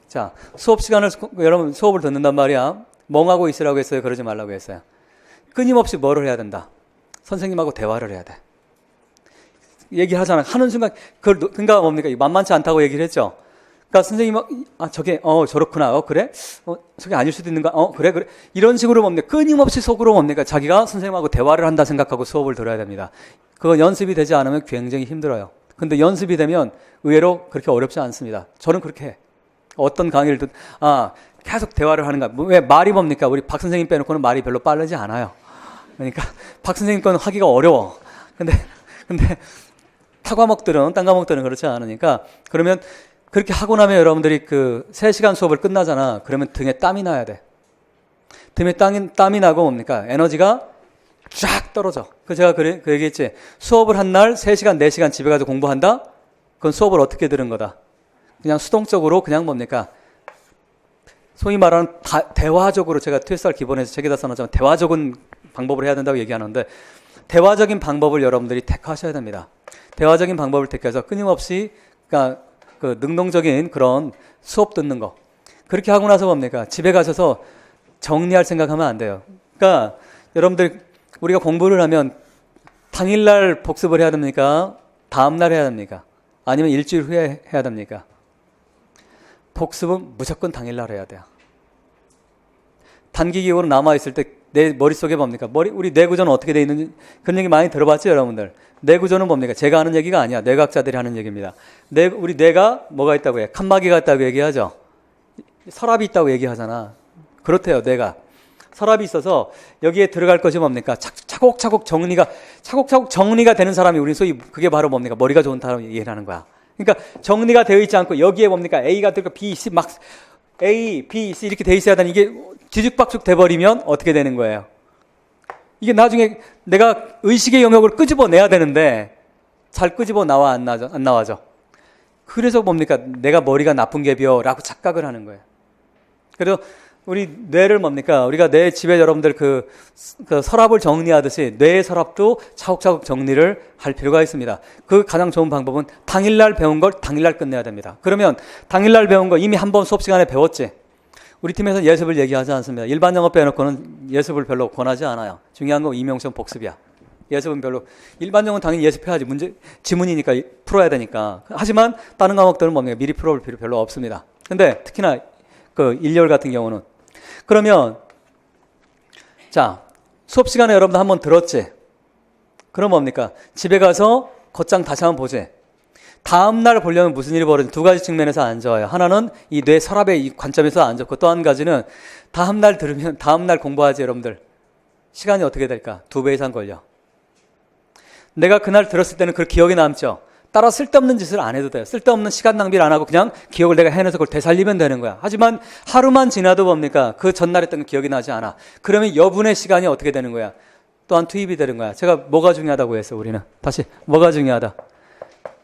자, 수업 시간을, 여러분 수업을 듣는단 말이야. 멍하고 있으라고 했어요? 그러지 말라고 했어요? 끊임없이 뭐를 해야 된다? 선생님하고 대화를 해야 돼. 얘기하잖아. 하는 순간, 그러니까 뭡니까? 만만치 않다고 얘기를 했죠? 그러니까 선생님, 저게, 저렇구나. 그래? 저게 아닐 수도 있는가? 그래? 이런 식으로 뭡니까? 끊임없이 속으로 뭡니까? 자기가 선생님하고 대화를 한다 생각하고 수업을 들어야 됩니다. 그건 연습이 되지 않으면 굉장히 힘들어요. 근데 연습이 되면 의외로 그렇게 어렵지 않습니다. 저는 그렇게 해. 어떤 강의를 계속 대화를 하는 거야. 왜 말이 뭡니까? 우리 박 선생님 빼놓고는 말이 별로 빠르지 않아요. 그러니까 박 선생님 건 하기가 어려워. 근데 딴 과목들은 그렇지 않으니까, 그러면 그렇게 하고 나면 여러분들이 3시간 수업을 끝나잖아. 그러면 등에 땀이 나야 돼. 등에 땀이 나고 뭡니까? 에너지가 쫙 떨어져. 제가 그 얘기했지. 수업을 한 날 3시간, 4시간 집에 가서 공부한다? 그건 수업을 어떻게 들은 거다? 그냥 수동적으로 그냥 뭡니까? 소위 말하는 대화적으로 제가 TSR 기본에서 책에다 써놨지만 대화적인 방법을 해야 된다고 얘기하는데 대화적인 방법을 여러분들이 택하셔야 됩니다. 대화적인 방법을 택해서 끊임없이 그러니까 그 능동적인 그런 수업 듣는 거 그렇게 하고 나서 뭡니까? 집에 가셔서 정리할 생각하면 안 돼요. 그러니까 여러분들 우리가 공부를 하면 당일날 복습을 해야 됩니까? 다음날 해야 됩니까? 아니면 일주일 후에 해야 됩니까? 복습은 무조건 당일날 해야 돼요. 단기 기억으로 남아있을 때 내 머릿속에 뭡니까? 우리 뇌구조는 어떻게 돼 있는지 그런 얘기 많이 들어봤죠, 여러분들? 뇌구조는 뭡니까? 제가 하는 얘기가 아니야. 뇌과학자들이 하는 얘기입니다. 우리 뇌가 뭐가 있다고 해? 칸막이가 있다고 얘기하죠. 서랍이 있다고 얘기하잖아. 그렇대요, 뇌가. 서랍이 있어서 여기에 들어갈 것이 뭡니까? 차곡차곡 정리가 되는 사람이 우리 소위 그게 바로 뭡니까? 머리가 좋은 사람 얘기를 하는 거야. 그러니까 정리가 되어 있지 않고 여기에 뭡니까? A가 들어가 B, C 막 A, B, C 이렇게 돼 있어야 되는 이게 뒤죽박죽 돼버리면 어떻게 되는 거예요? 이게 나중에 내가 의식의 영역을 끄집어내야 되는데 잘 끄집어 나와 안 나와죠. 그래서 뭡니까? 내가 머리가 나쁜 개비어라고 착각을 하는 거예요. 그래서 우리 뇌를 뭡니까? 우리가 내 집에 여러분들 그 서랍을 정리하듯이 뇌의 서랍도 차곡차곡 정리를 할 필요가 있습니다. 그 가장 좋은 방법은 당일날 배운 걸 당일날 끝내야 됩니다. 그러면 당일날 배운 거 이미 한 번 수업 시간에 배웠지? 우리 팀에서 예습을 얘기하지 않습니다. 일반 영어 빼놓고는 예습을 별로 권하지 않아요. 중요한 건 임용시험 복습이야. 예습은 별로. 일반 영어는 당연히 예습해야지. 지문이니까 풀어야 되니까. 하지만 다른 과목들은 뭡니까? 미리 풀어볼 필요 별로 없습니다. 근데 특히나 그 일열 같은 경우는 그러면 자 수업 시간에 여러분들 한번 들었지? 그럼 뭡니까? 집에 가서 걷장 다시 한번 보지. 다음 날 보려면 무슨 일이 벌어지는 두 가지 측면에서 안 좋아요. 하나는 이 뇌 서랍의 이 관점에서 안 좋고 또 한 가지는 다음 날 들으면 다음 날 공부하지 여러분들. 시간이 어떻게 될까? 2배 이상 걸려. 내가 그날 들었을 때는 그 기억이 남죠. 따라 쓸데없는 짓을 안 해도 돼요. 쓸데없는 시간 낭비를 안 하고 그냥 기억을 내가 해내서 그걸 되살리면 되는 거야. 하지만 하루만 지나도 뭡니까? 그 전날 했던 거 기억이 나지 않아. 그러면 여분의 시간이 어떻게 되는 거야? 또한 투입이 되는 거야. 제가 뭐가 중요하다고 했어, 우리는. 다시, 뭐가 중요하다?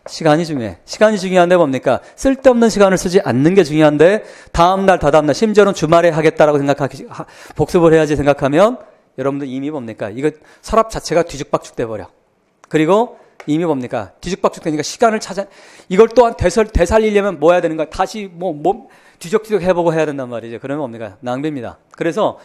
시간이 중요해. 시간이 중요한데 뭡니까? 쓸데없는 시간을 쓰지 않는 게 중요한데 다음날, 다다음날, 심지어는 주말에 하겠다라고 복습을 해야지 생각하면 여러분들 이미 뭡니까? 이거 서랍 자체가 뒤죽박죽 돼버려. 그리고 이미 뭡니까? 뒤죽박죽 되니까 시간을 이걸 또한 되살리려면 뭐 해야 되는 거야? 다시 뒤적뒤적 해보고 해야 된단 말이죠. 그러면 뭡니까? 낭비입니다. 그래서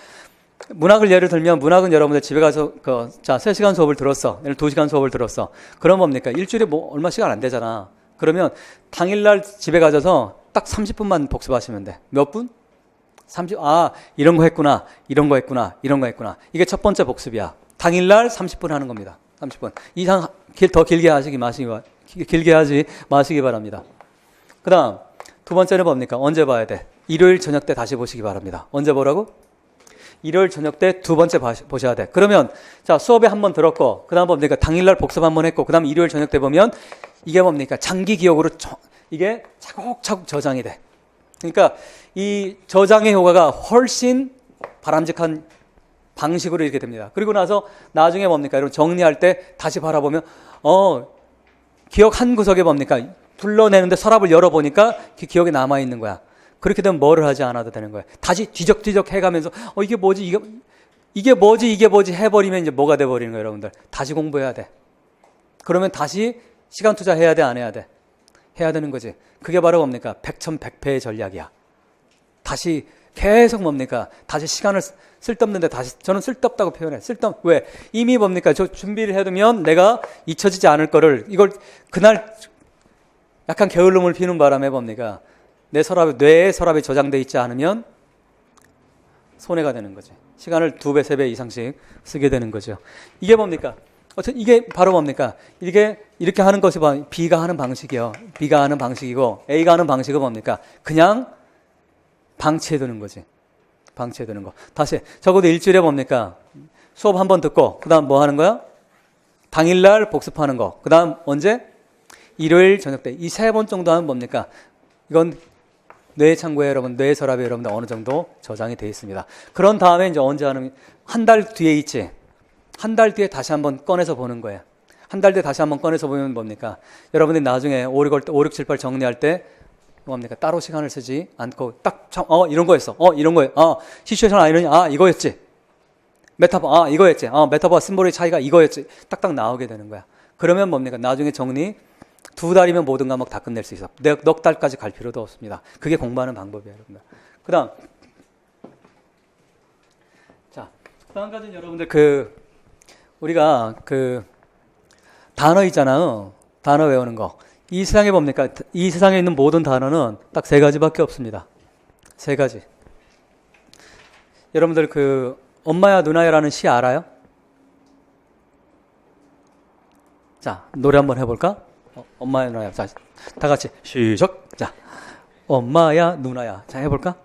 문학을 예를 들면 문학은 여러분들 집에 가서 3시간 수업을 들었어. 예를 2시간 수업을 들었어. 그럼 뭡니까? 일주일에 얼마 시간 안 되잖아. 그러면 당일날 집에 가셔서 딱 30분만 복습하시면 돼. 몇 분? 30, 이런 거 했구나. 이런 거 했구나. 이런 거 했구나. 이게 첫 번째 복습이야. 당일날 30분 하는 겁니다. 30분. 이상 더 길게 하지 마시기 바랍니다. 그 다음, 두 번째는 뭡니까? 언제 봐야 돼? 일요일 저녁 때 다시 보시기 바랍니다. 언제 보라고? 일요일 저녁 때 두 번째 보셔야 돼. 그러면, 자, 수업에 한 번 들었고, 그 다음 뭡니까? 당일날 복습 한 번 했고, 그 다음 일요일 저녁 때 보면, 이게 뭡니까? 장기 기억으로, 이게 차곡차곡 저장이 돼. 그러니까, 이 저장의 효과가 훨씬 바람직한 방식으로 이렇게 됩니다. 그리고 나서 나중에 뭡니까? 여러분 정리할 때 다시 바라보면 기억 한 구석에 뭡니까? 불러내는데 서랍을 열어보니까 기억에 남아있는 거야. 그렇게 되면 뭐를 하지 않아도 되는 거야. 다시 뒤적뒤적 해가면서 이게 뭐지? 이게 뭐지? 해버리면 이제 뭐가 돼버리는 거예요, 여러분들. 다시 공부해야 돼. 그러면 다시 시간 투자해야 돼, 안 해야 돼? 해야 되는 거지. 그게 바로 뭡니까? 백천백패의 전략이야. 다시 계속 뭡니까? 다시 시간을 쓸데없는데 다시 저는 쓸데없다고 표현해. 왜? 이미 뭡니까? 저 준비를 해두면 내가 잊혀지지 않을 거를 이걸 그날 약간 게을름을 피우는 바람에 뭡니까? 뇌의 서랍에 저장돼 있지 않으면 손해가 되는 거지. 시간을 2배, 3배 이상씩 쓰게 되는 거죠. 이게 뭡니까? 이게 바로 뭡니까? 이렇게 하는 것이 B가 하는 방식이요. B가 하는 방식이고 A가 하는 방식은 뭡니까? 그냥 방치해두는 거지. 방치해두는 거. 다시 적어도 일주일에 뭡니까? 수업 한 번 듣고 그 다음 뭐 하는 거야? 당일날 복습하는 거. 그 다음 언제? 일요일 저녁 때. 이 3번 정도 하면 뭡니까? 이건 뇌 창고에 여러분, 뇌 서랍에 여러분들 어느 정도 저장이 되어 있습니다. 그런 다음에 이제 언제 하는? 한 달 뒤에 있지. 한 달 뒤에 다시 한번 꺼내서 보는 거예요. 한 달 뒤에 다시 한번 꺼내서 보면 뭡니까? 여러분들이 나중에 5, 6, 7, 8 정리할 때 뭡니까? 따로 시간을 쓰지 않고 딱 이런 거였어. 이런 거예요. 시츄에이션 아이러니 이거였지. 메타버 이거였지. 메타버와 심볼의 차이가 이거였지. 딱딱 나오게 되는 거야. 그러면 뭡니까? 나중에 정리 2달이면 모든 과목 다 끝낼 수 있어. 넉 달까지 갈 필요도 없습니다. 그게 공부하는 방법이에요, 여러분들. 그다음 자, 그다음까지는 여러분들 우리가 단어 있잖아요. 단어 외우는 거. 이 세상에 뭡니까? 이 세상에 있는 모든 단어는 딱 3가지밖에 없습니다. 3가지. 여러분들 엄마야 누나야라는 시 알아요? 자, 노래 한번 해볼까? 엄마야 누나야. 자, 다 같이 시작. 자, 엄마야 누나야. 자, 해볼까?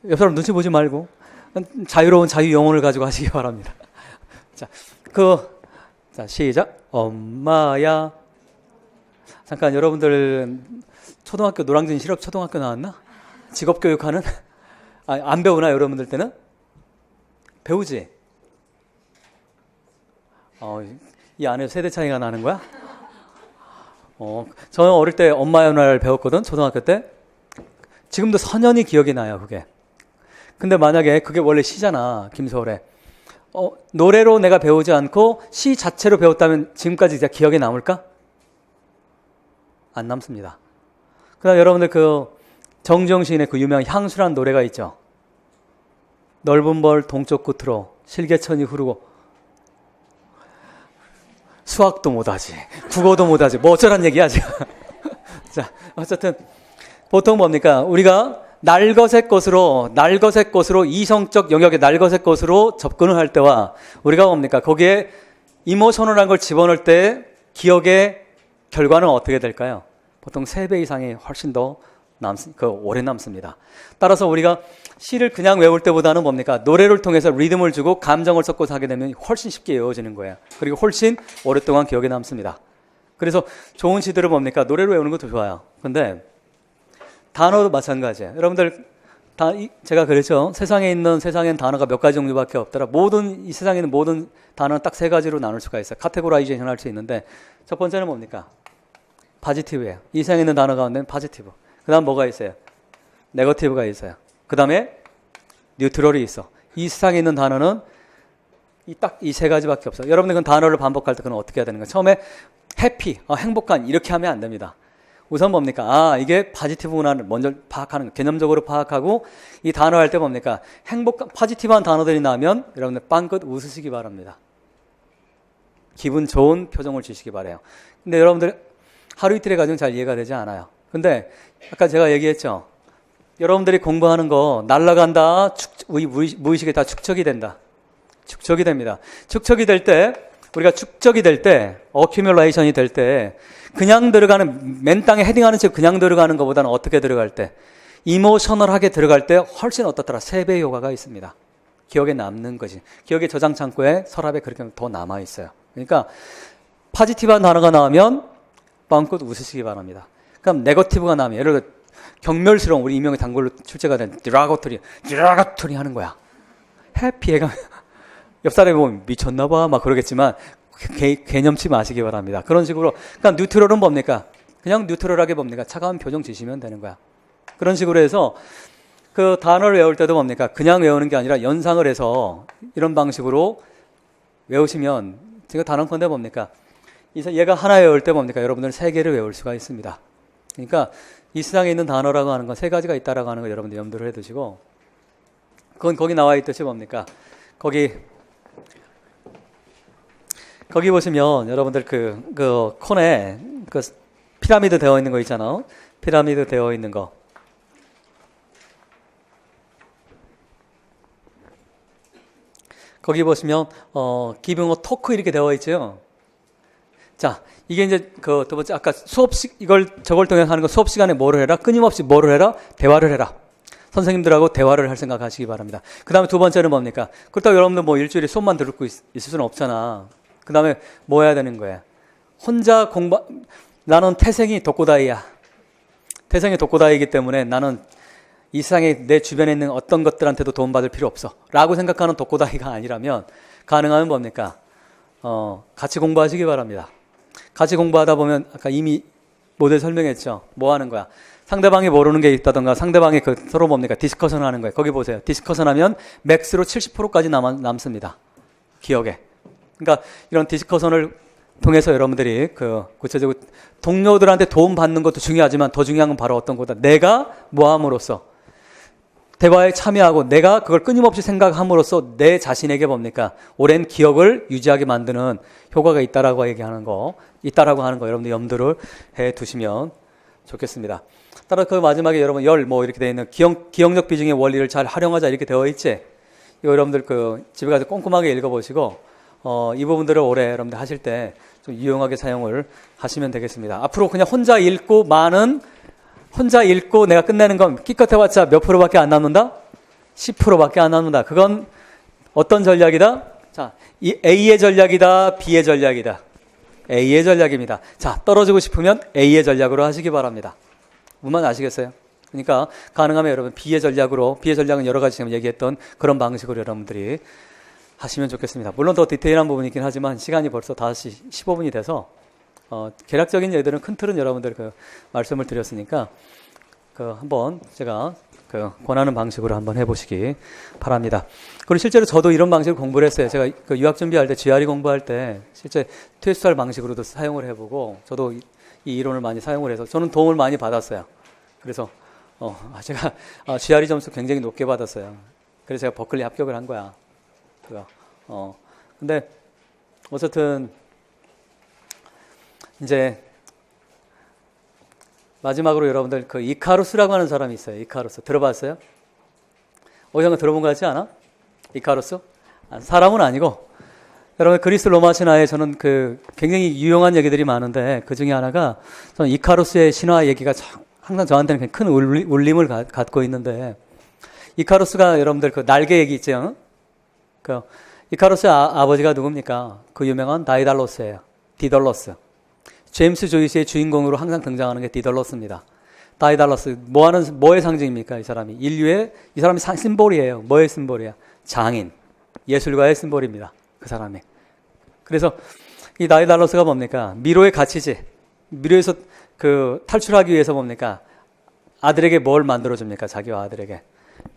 옆 사람 눈치 보지 말고 자유로운 자유 영혼을 가지고 하시기 바랍니다. 자, 자, 시작. 엄마야. 잠깐, 여러분들 초등학교 노량진 실업 초등학교 나왔나? 직업교육하는? 안 배우나 여러분들 때는? 배우지? 이 안에 세대 차이가 나는 거야? 저는 어릴 때 엄마의 누나를 배웠거든, 초등학교 때. 지금도 선연히 기억이 나요, 그게. 근데 만약에 그게 원래 시잖아, 김소월의. 노래로 내가 배우지 않고 시 자체로 배웠다면 지금까지 이제 기억에 남을까? 안 남습니다. 그다음 여러분들 정지영 시인의 유명한 향수란 노래가 있죠. 넓은 벌 동쪽 끝으로 실개천이 흐르고 수학도 못하지, 국어도 못하지, 뭐 어쩌란 얘기야 지금. 자, 어쨌든 보통 뭡니까? 우리가 날것의 것으로 이성적 영역의 날것의 것으로 접근을 할 때와 우리가 뭡니까? 거기에 이모셔널한 걸 집어넣을 때 기억의 결과는 어떻게 될까요? 보통 3배 이상이 훨씬 더 오래 남습니다. 따라서 우리가 시를 그냥 외울 때보다는 뭡니까? 노래를 통해서 리듬을 주고 감정을 섞어서 하게 되면 훨씬 쉽게 외워지는 거예요. 그리고 훨씬 오랫동안 기억에 남습니다. 그래서 좋은 시들은 뭡니까? 노래로 외우는 것도 좋아요. 근데 단어도 마찬가지예요. 여러분들 제가 그랬죠. 세상엔 단어가 몇 가지 종류밖에 없더라. 이 세상에 있는 모든 단어는 딱 3가지로 나눌 수가 있어요. 카테고라이제이션 할 수 있는데 첫 번째는 뭡니까? 파지티브예요. 이 세상에 있는 단어 가운데는 파지티브. 그 다음 뭐가 있어요? 네거티브가 있어요. 그 다음에 뉴트럴이 있어. 이 세상에 있는 단어는 딱 이 3가지밖에 없어요. 여러분들 그 단어를 반복할 때 그건 어떻게 해야 되는 거예요? 처음에 해피, 행복한 이렇게 하면 안 됩니다. 우선 뭡니까? 이게 파지티브구나를 먼저 파악하는 거. 개념적으로 파악하고 이 단어 할 때 뭡니까? 파지티브한 단어들이 나오면 여러분들 빵긋 웃으시기 바랍니다. 기분 좋은 표정을 주시기 바라요. 근데 여러분들 하루 이틀에 가지고는 잘 이해가 되지 않아요. 근데 아까 제가 얘기했죠. 여러분들이 공부하는 거 날아간다. 무의식에 다 축적이 된다. 축적이 됩니다. 축적이 될 때 어큐뮬레이션이 될 때 그냥 들어가는 맨 땅에 헤딩하는 책 그냥 들어가는 것보다는 어떻게 들어갈 때 이모셔널하게 들어갈 때 훨씬 어떻더라? 3배 효과가 있습니다. 기억에 남는 거지. 기억의 저장 창고에 서랍에 그렇게 더 남아 있어요. 그러니까 파지티브한 단어가 나오면 마음껏 웃으시기 바랍니다. 그럼 네거티브가 나오면 예를 들어 경멸스러운 우리 이명의 단골로 출제가 된 디라고토리 하는 거야. 해피해가 옆 사람이 보면 미쳤나 봐 막 그러겠지만 개념치 마시기 바랍니다. 그런 식으로. 그러니까 뉴트럴은 뭡니까? 그냥 뉴트럴하게 뭡니까? 차가운 표정 지시면 되는 거야. 그런 식으로 해서 그 단어를 외울 때도 뭡니까? 그냥 외우는 게 아니라 연상을 해서 이런 방식으로 외우시면 제가 단언컨대 뭡니까? 얘가 하나 외울 때 뭡니까? 여러분들 3개를 외울 수가 있습니다. 그러니까 이 세상에 있는 단어라고 하는 건 3가지가 있다라고 하는 거 여러분들 염두를 해두시고 그건 거기 나와 있듯이 뭡니까? 거기 보시면 여러분들 그 콘에 그 피라미드 되어 있는 거 있잖아요. 피라미드 되어 있는 거. 거기 보시면 기빙어 토크 이렇게 되어 있죠. 자, 이게 이제 두 번째 아까 저걸 통해서 하는 거 수업 시간에 뭐를 해라? 끊임없이 뭐를 해라? 대화를 해라. 선생님들하고 대화를 할 생각 하시기 바랍니다. 그 다음에 2번째는 뭡니까? 그렇다고 여러분들 뭐 일주일에 수업만 듣고 있을 수는 없잖아. 그 다음에 뭐 해야 되는 거야? 혼자 나는 태생이 독고다이야. 태생이 독고다이기 때문에 나는 이 세상에 내 주변에 있는 어떤 것들한테도 도움받을 필요 없어. 라고 생각하는 독고다이가 아니라면 가능하면 뭡니까? 같이 공부하시기 바랍니다. 같이 공부하다 보면 아까 이미 모델 설명했죠. 뭐 하는 거야? 상대방이 모르는 게 있다던가 상대방이 서로 뭡니까? 디스커션 하는 거예요. 거기 보세요. 디스커션 하면 맥스로 70%까지 남습니다. 기억에. 그러니까 이런 디스커션을 통해서 여러분들이 구체적으로 동료들한테 도움 받는 것도 중요하지만 더 중요한 건 바로 어떤 거다. 내가 뭐 함으로써 대화에 참여하고 내가 그걸 끊임없이 생각함으로써 내 자신에게 뭡니까? 오랜 기억을 유지하게 만드는 효과가 있다라고 하는 거 여러분들 염두를 해 두시면 좋겠습니다. 따라 그 마지막에 여러분 뭐 이렇게 되어 있는 기억력 비중의 원리를 잘 활용하자 이렇게 되어 있지? 이거 여러분들 집에 가서 꼼꼼하게 읽어보시고 이 부분들을 올해 여러분들 하실 때 좀 유용하게 사용을 하시면 되겠습니다. 앞으로 그냥 혼자 읽고 내가 끝내는 건 기껏 해봤자 몇 프로밖에 안 남는다? 10%밖에 안 남는다. 그건 어떤 전략이다? 자, 이 A의 전략이다, B의 전략이다. A의 전략입니다. 자, 떨어지고 싶으면 A의 전략으로 하시기 바랍니다. 무슨 아시겠어요? 그러니까 가능하면 여러분 B의 전략은 여러 가지 지금 얘기했던 그런 방식으로 여러분들이 하시면 좋겠습니다. 물론 더 디테일한 부분이 있긴 하지만 시간이 벌써 5시 15분이 돼서 개략적인 예들은 큰 틀은 여러분들 말씀을 드렸으니까 한번 제가 권하는 방식으로 한번 해보시기 바랍니다. 그리고 실제로 저도 이런 방식으로 공부를 했어요. 제가 유학 준비할 때 GRE 공부할 때 실제 퇴수할 방식으로도 사용을 해보고 저도 이 이론을 많이 사용을 해서 저는 도움을 많이 받았어요. 그래서 제가 GRE 점수 굉장히 높게 받았어요. 그래서 제가 버클리 합격을 한 거야. 근데 어쨌든 이제 마지막으로 여러분들 이카루스라고 하는 사람이 있어요. 이카루스 들어봤어요? 어디선가 들어본 거 같지 않아? 이카루스? 사람은 아니고 여러분 그리스 로마 신화에 저는 굉장히 유용한 얘기들이 많은데 그 중에 하나가 저는 이카루스의 신화 얘기가 항상 저한테는 큰 울림을 갖고 있는데 이카루스가 여러분들 날개 얘기 있죠? 이카루스의 아버지가 누굽니까? 그 유명한 다이달로스예요. 디덜러스. 제임스 조이스의 주인공으로 항상 등장하는 게 디덜러스입니다. 다이달러스 뭐의 상징입니까? 이 사람이 심볼이에요. 뭐의 심볼이야? 장인, 예술가의 심볼입니다. 그 사람이. 그래서 이 다이달러스가 뭡니까? 미로의 가치지. 미로에서 탈출하기 위해서 뭡니까? 아들에게 뭘 만들어줍니까? 자기와 아들에게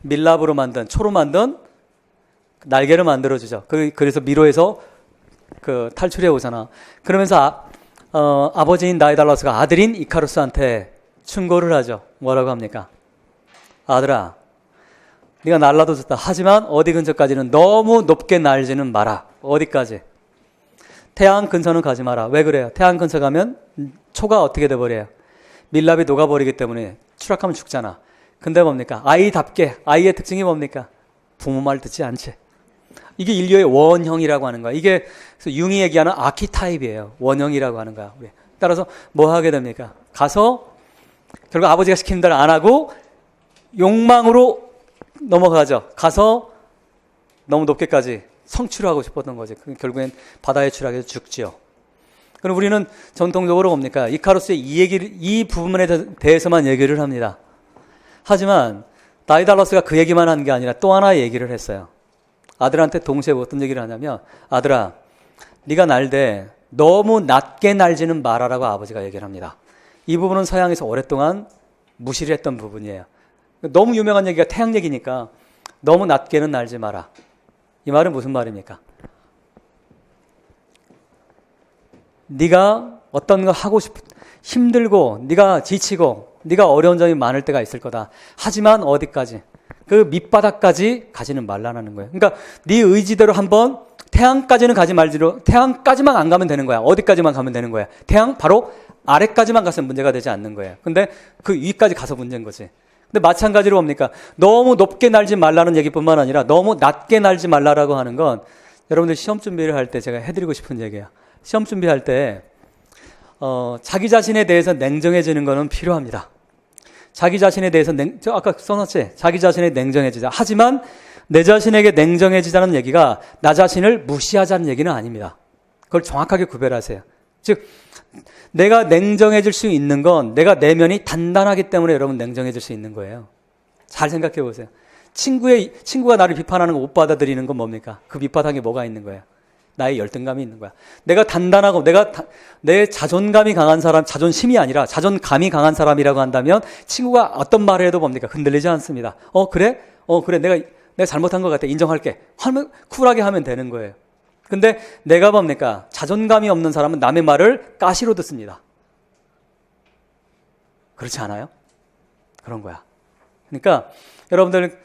밀랍으로 만든 초로 만든 날개를 만들어주죠. 그래서 미로에서 탈출해 오잖아. 그러면서 아버지인 다이달러스가 아들인 이카루스한테 충고를 하죠. 뭐라고 합니까? 아들아, 네가 날라도 좋다. 하지만 어디 근처까지는 너무 높게 날지는 마라. 어디까지? 태양 근처는 가지 마라. 왜 그래요? 태양 근처 가면 초가 어떻게 돼버려요? 밀랍이 녹아버리기 때문에 추락하면 죽잖아. 근데 뭡니까? 아이의 특징이 뭡니까? 부모 말 듣지 않지. 이게 인류의 원형이라고 하는 거야. 이게 융이 얘기하는 아키타입이에요. 원형이라고 하는 거야. 따라서 뭐 하게 됩니까? 가서 결국 아버지가 시키는 대로 안 하고 욕망으로 넘어가죠. 가서 너무 높게까지 성취하고 싶었던 거지. 결국엔 바다에 추락해서 죽지요. 그럼 우리는 전통적으로 뭡니까? 이카루스의 이 부분에 대해서만 얘기를 합니다. 하지만 다이달러스가 그 얘기만 한 게 아니라 또 하나 얘기를 했어요. 아들한테 동시에 어떤 얘기를 하냐면 아들아, 네가 날 때 너무 낮게 날지는 마라라고 아버지가 얘기를 합니다. 이 부분은 서양에서 오랫동안 무시를 했던 부분이에요. 너무 유명한 얘기가 태양 얘기니까 너무 낮게는 날지 마라. 이 말은 무슨 말입니까? 네가 어떤 거 하고 힘들고 네가 지치고 네가 어려운 점이 많을 때가 있을 거다. 하지만 어디까지? 그 밑바닥까지 가지는 말라는 거예요. 그러니까 네 의지대로 한번 태양까지는 가지 말지로 태양까지만 안 가면 되는 거야. 어디까지만 가면 되는 거야. 태양 바로 아래까지만 가서 문제가 되지 않는 거예요. 근데 그 위까지 가서 문제인 거지. 근데 마찬가지로 뭡니까? 너무 높게 날지 말라는 얘기뿐만 아니라 너무 낮게 날지 말라라고 하는 건 여러분들 시험 준비를 할 때 제가 해드리고 싶은 얘기예요. 시험 준비할 때 자기 자신에 대해서 냉정해지는 거는 필요합니다. 자기 자신에 대해서 아까 써놨지? 자기 자신에 냉정해지자. 하지만 내 자신에게 냉정해지자는 얘기가 나 자신을 무시하자는 얘기는 아닙니다. 그걸 정확하게 구별하세요. 즉 내가 냉정해질 수 있는 건 내가 내면이 단단하기 때문에 여러분 냉정해질 수 있는 거예요. 잘 생각해 보세요. 친구가 나를 비판하는 거 못 받아들이는 건 뭡니까? 그 밑바닥에 뭐가 있는 거예요? 나의 열등감이 있는 거야. 내가 단단하고 내 자존감이 강한 사람, 자존심이 아니라 자존감이 강한 사람이라고 한다면 친구가 어떤 말을 해도 뭡니까? 흔들리지 않습니다. 그래? 그래. 내가 잘못한 것 같아. 인정할게. 쿨하게 하면 되는 거예요. 근데 내가 뭡니까? 자존감이 없는 사람은 남의 말을 가시로 듣습니다. 그렇지 않아요? 그런 거야. 그러니까 여러분들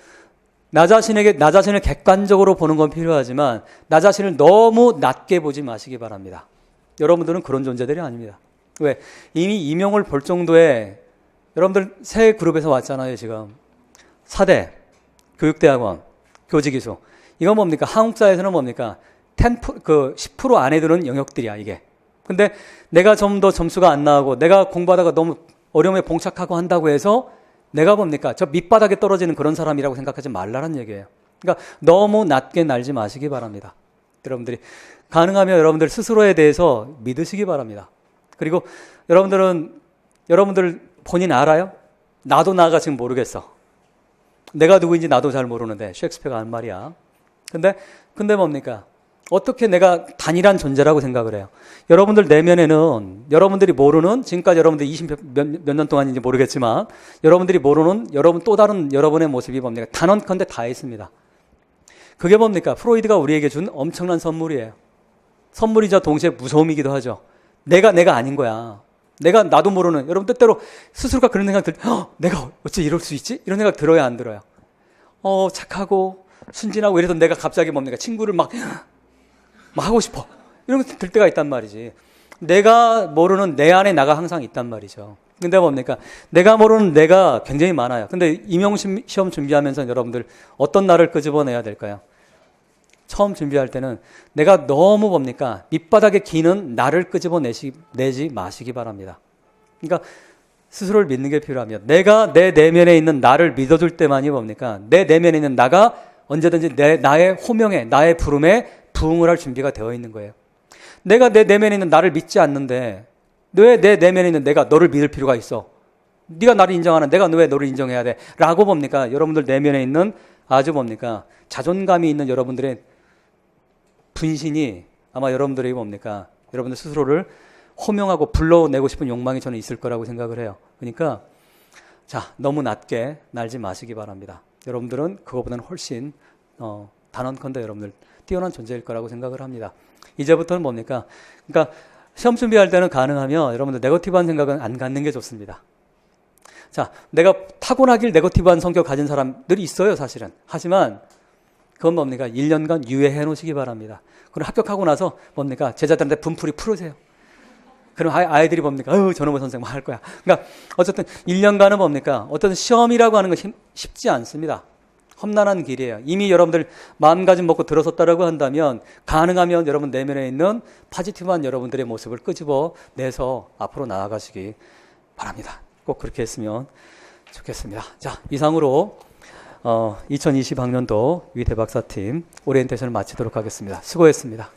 나 자신을 객관적으로 보는 건 필요하지만 나 자신을 너무 낮게 보지 마시기 바랍니다. 여러분들은 그런 존재들이 아닙니다. 왜? 이미 임용을 볼 정도의 여러분들 새 그룹에서 왔잖아요. 지금 4대 교육대학원 교직이수 이건 뭡니까? 한국 사회에서는 뭡니까? 10% 안에 드는 영역들이야 이게. 근데 내가 좀 더 점수가 안 나오고 내가 공부하다가 너무 어려움에 봉착하고 한다고 해서 내가 뭡니까? 저 밑바닥에 떨어지는 그런 사람이라고 생각하지 말라는 얘기예요. 그러니까 너무 낮게 날지 마시기 바랍니다. 여러분들이 가능하면 여러분들 스스로에 대해서 믿으시기 바랍니다. 그리고 여러분들 본인 알아요? 나도 나가 지금 모르겠어. 내가 누구인지 나도 잘 모르는데 셰익스피어가 한 말이야. 근데 뭡니까? 어떻게 내가 단일한 존재라고 생각을 해요? 여러분들 내면에는 여러분들이 모르는 지금까지 여러분들 20몇 년 동안인지 모르겠지만 여러분들이 모르는 또 다른 여러분의 모습이 뭡니까? 단언컨대 다 있습니다. 그게 뭡니까? 프로이드가 우리에게 준 엄청난 선물이에요. 선물이자 동시에 무서움이기도 하죠. 내가 아닌 거야. 나도 모르는 여러분 때때로 스스로가 그런 생각 내가 어째 이럴 수 있지? 이런 생각 들어요 안 들어요? 착하고 순진하고 이래서 내가 갑자기 뭡니까? 친구를 막 하고 싶어. 이런 거 들 때가 있단 말이지. 내가 모르는 내 안에 나가 항상 있단 말이죠. 근데 뭡니까? 내가 모르는 내가 굉장히 많아요. 근데 임용시험 준비하면서 여러분들 어떤 나를 끄집어내야 될까요? 처음 준비할 때는 내가 너무 뭡니까? 밑바닥에 기는 나를 끄집어내지 마시기 바랍니다. 그러니까 스스로를 믿는 게 필요하며 내가 내 내면에 있는 나를 믿어줄 때만이 뭡니까? 내 내면에 있는 나가 언제든지 나의 호명에 나의 부름에 부응을 할 준비가 되어 있는 거예요. 내가 내 내면에 있는 나를 믿지 않는데 왜 내 내면에 있는 내가 너를 믿을 필요가 있어? 네가 나를 인정하는 내가 왜 너를 인정해야 돼? 라고 뭡니까? 여러분들 내면에 있는 아주 뭡니까? 자존감이 있는 여러분들의 분신이 아마 여러분들이 뭡니까? 여러분들 스스로를 호명하고 불러내고 싶은 욕망이 저는 있을 거라고 생각을 해요. 그러니까 너무 낮게 날지 마시기 바랍니다. 여러분들은 그거보다는 훨씬 단언컨대 여러분들 뛰어난 존재일 거라고 생각을 합니다. 이제부터는 뭡니까? 그러니까 시험 준비할 때는 가능하면 여러분들 네거티브한 생각은 안 갖는 게 좋습니다. 내가 타고나길 네거티브한 성격 가진 사람들이 있어요, 사실은. 하지만 그건 뭡니까? 1년간 유예해 놓으시기 바랍니다. 그럼 합격하고 나서 뭡니까? 제자들한테 분풀이 풀으세요. 그럼 아이들이 뭡니까? 저놈의 선생 뭐 할 거야. 그러니까 어쨌든 1년간은 뭡니까? 어떤 시험이라고 하는 건 쉽지 않습니다. 험난한 길이에요. 이미 여러분들 마음가짐 먹고 들어섰다라고 한다면 가능하면 여러분 내면에 있는 포지티브한 여러분들의 모습을 끄집어내서 앞으로 나아가시기 바랍니다. 꼭 그렇게 했으면 좋겠습니다. 이상으로 2020학년도 위대 박사팀 오리엔테이션을 마치도록 하겠습니다. 수고했습니다.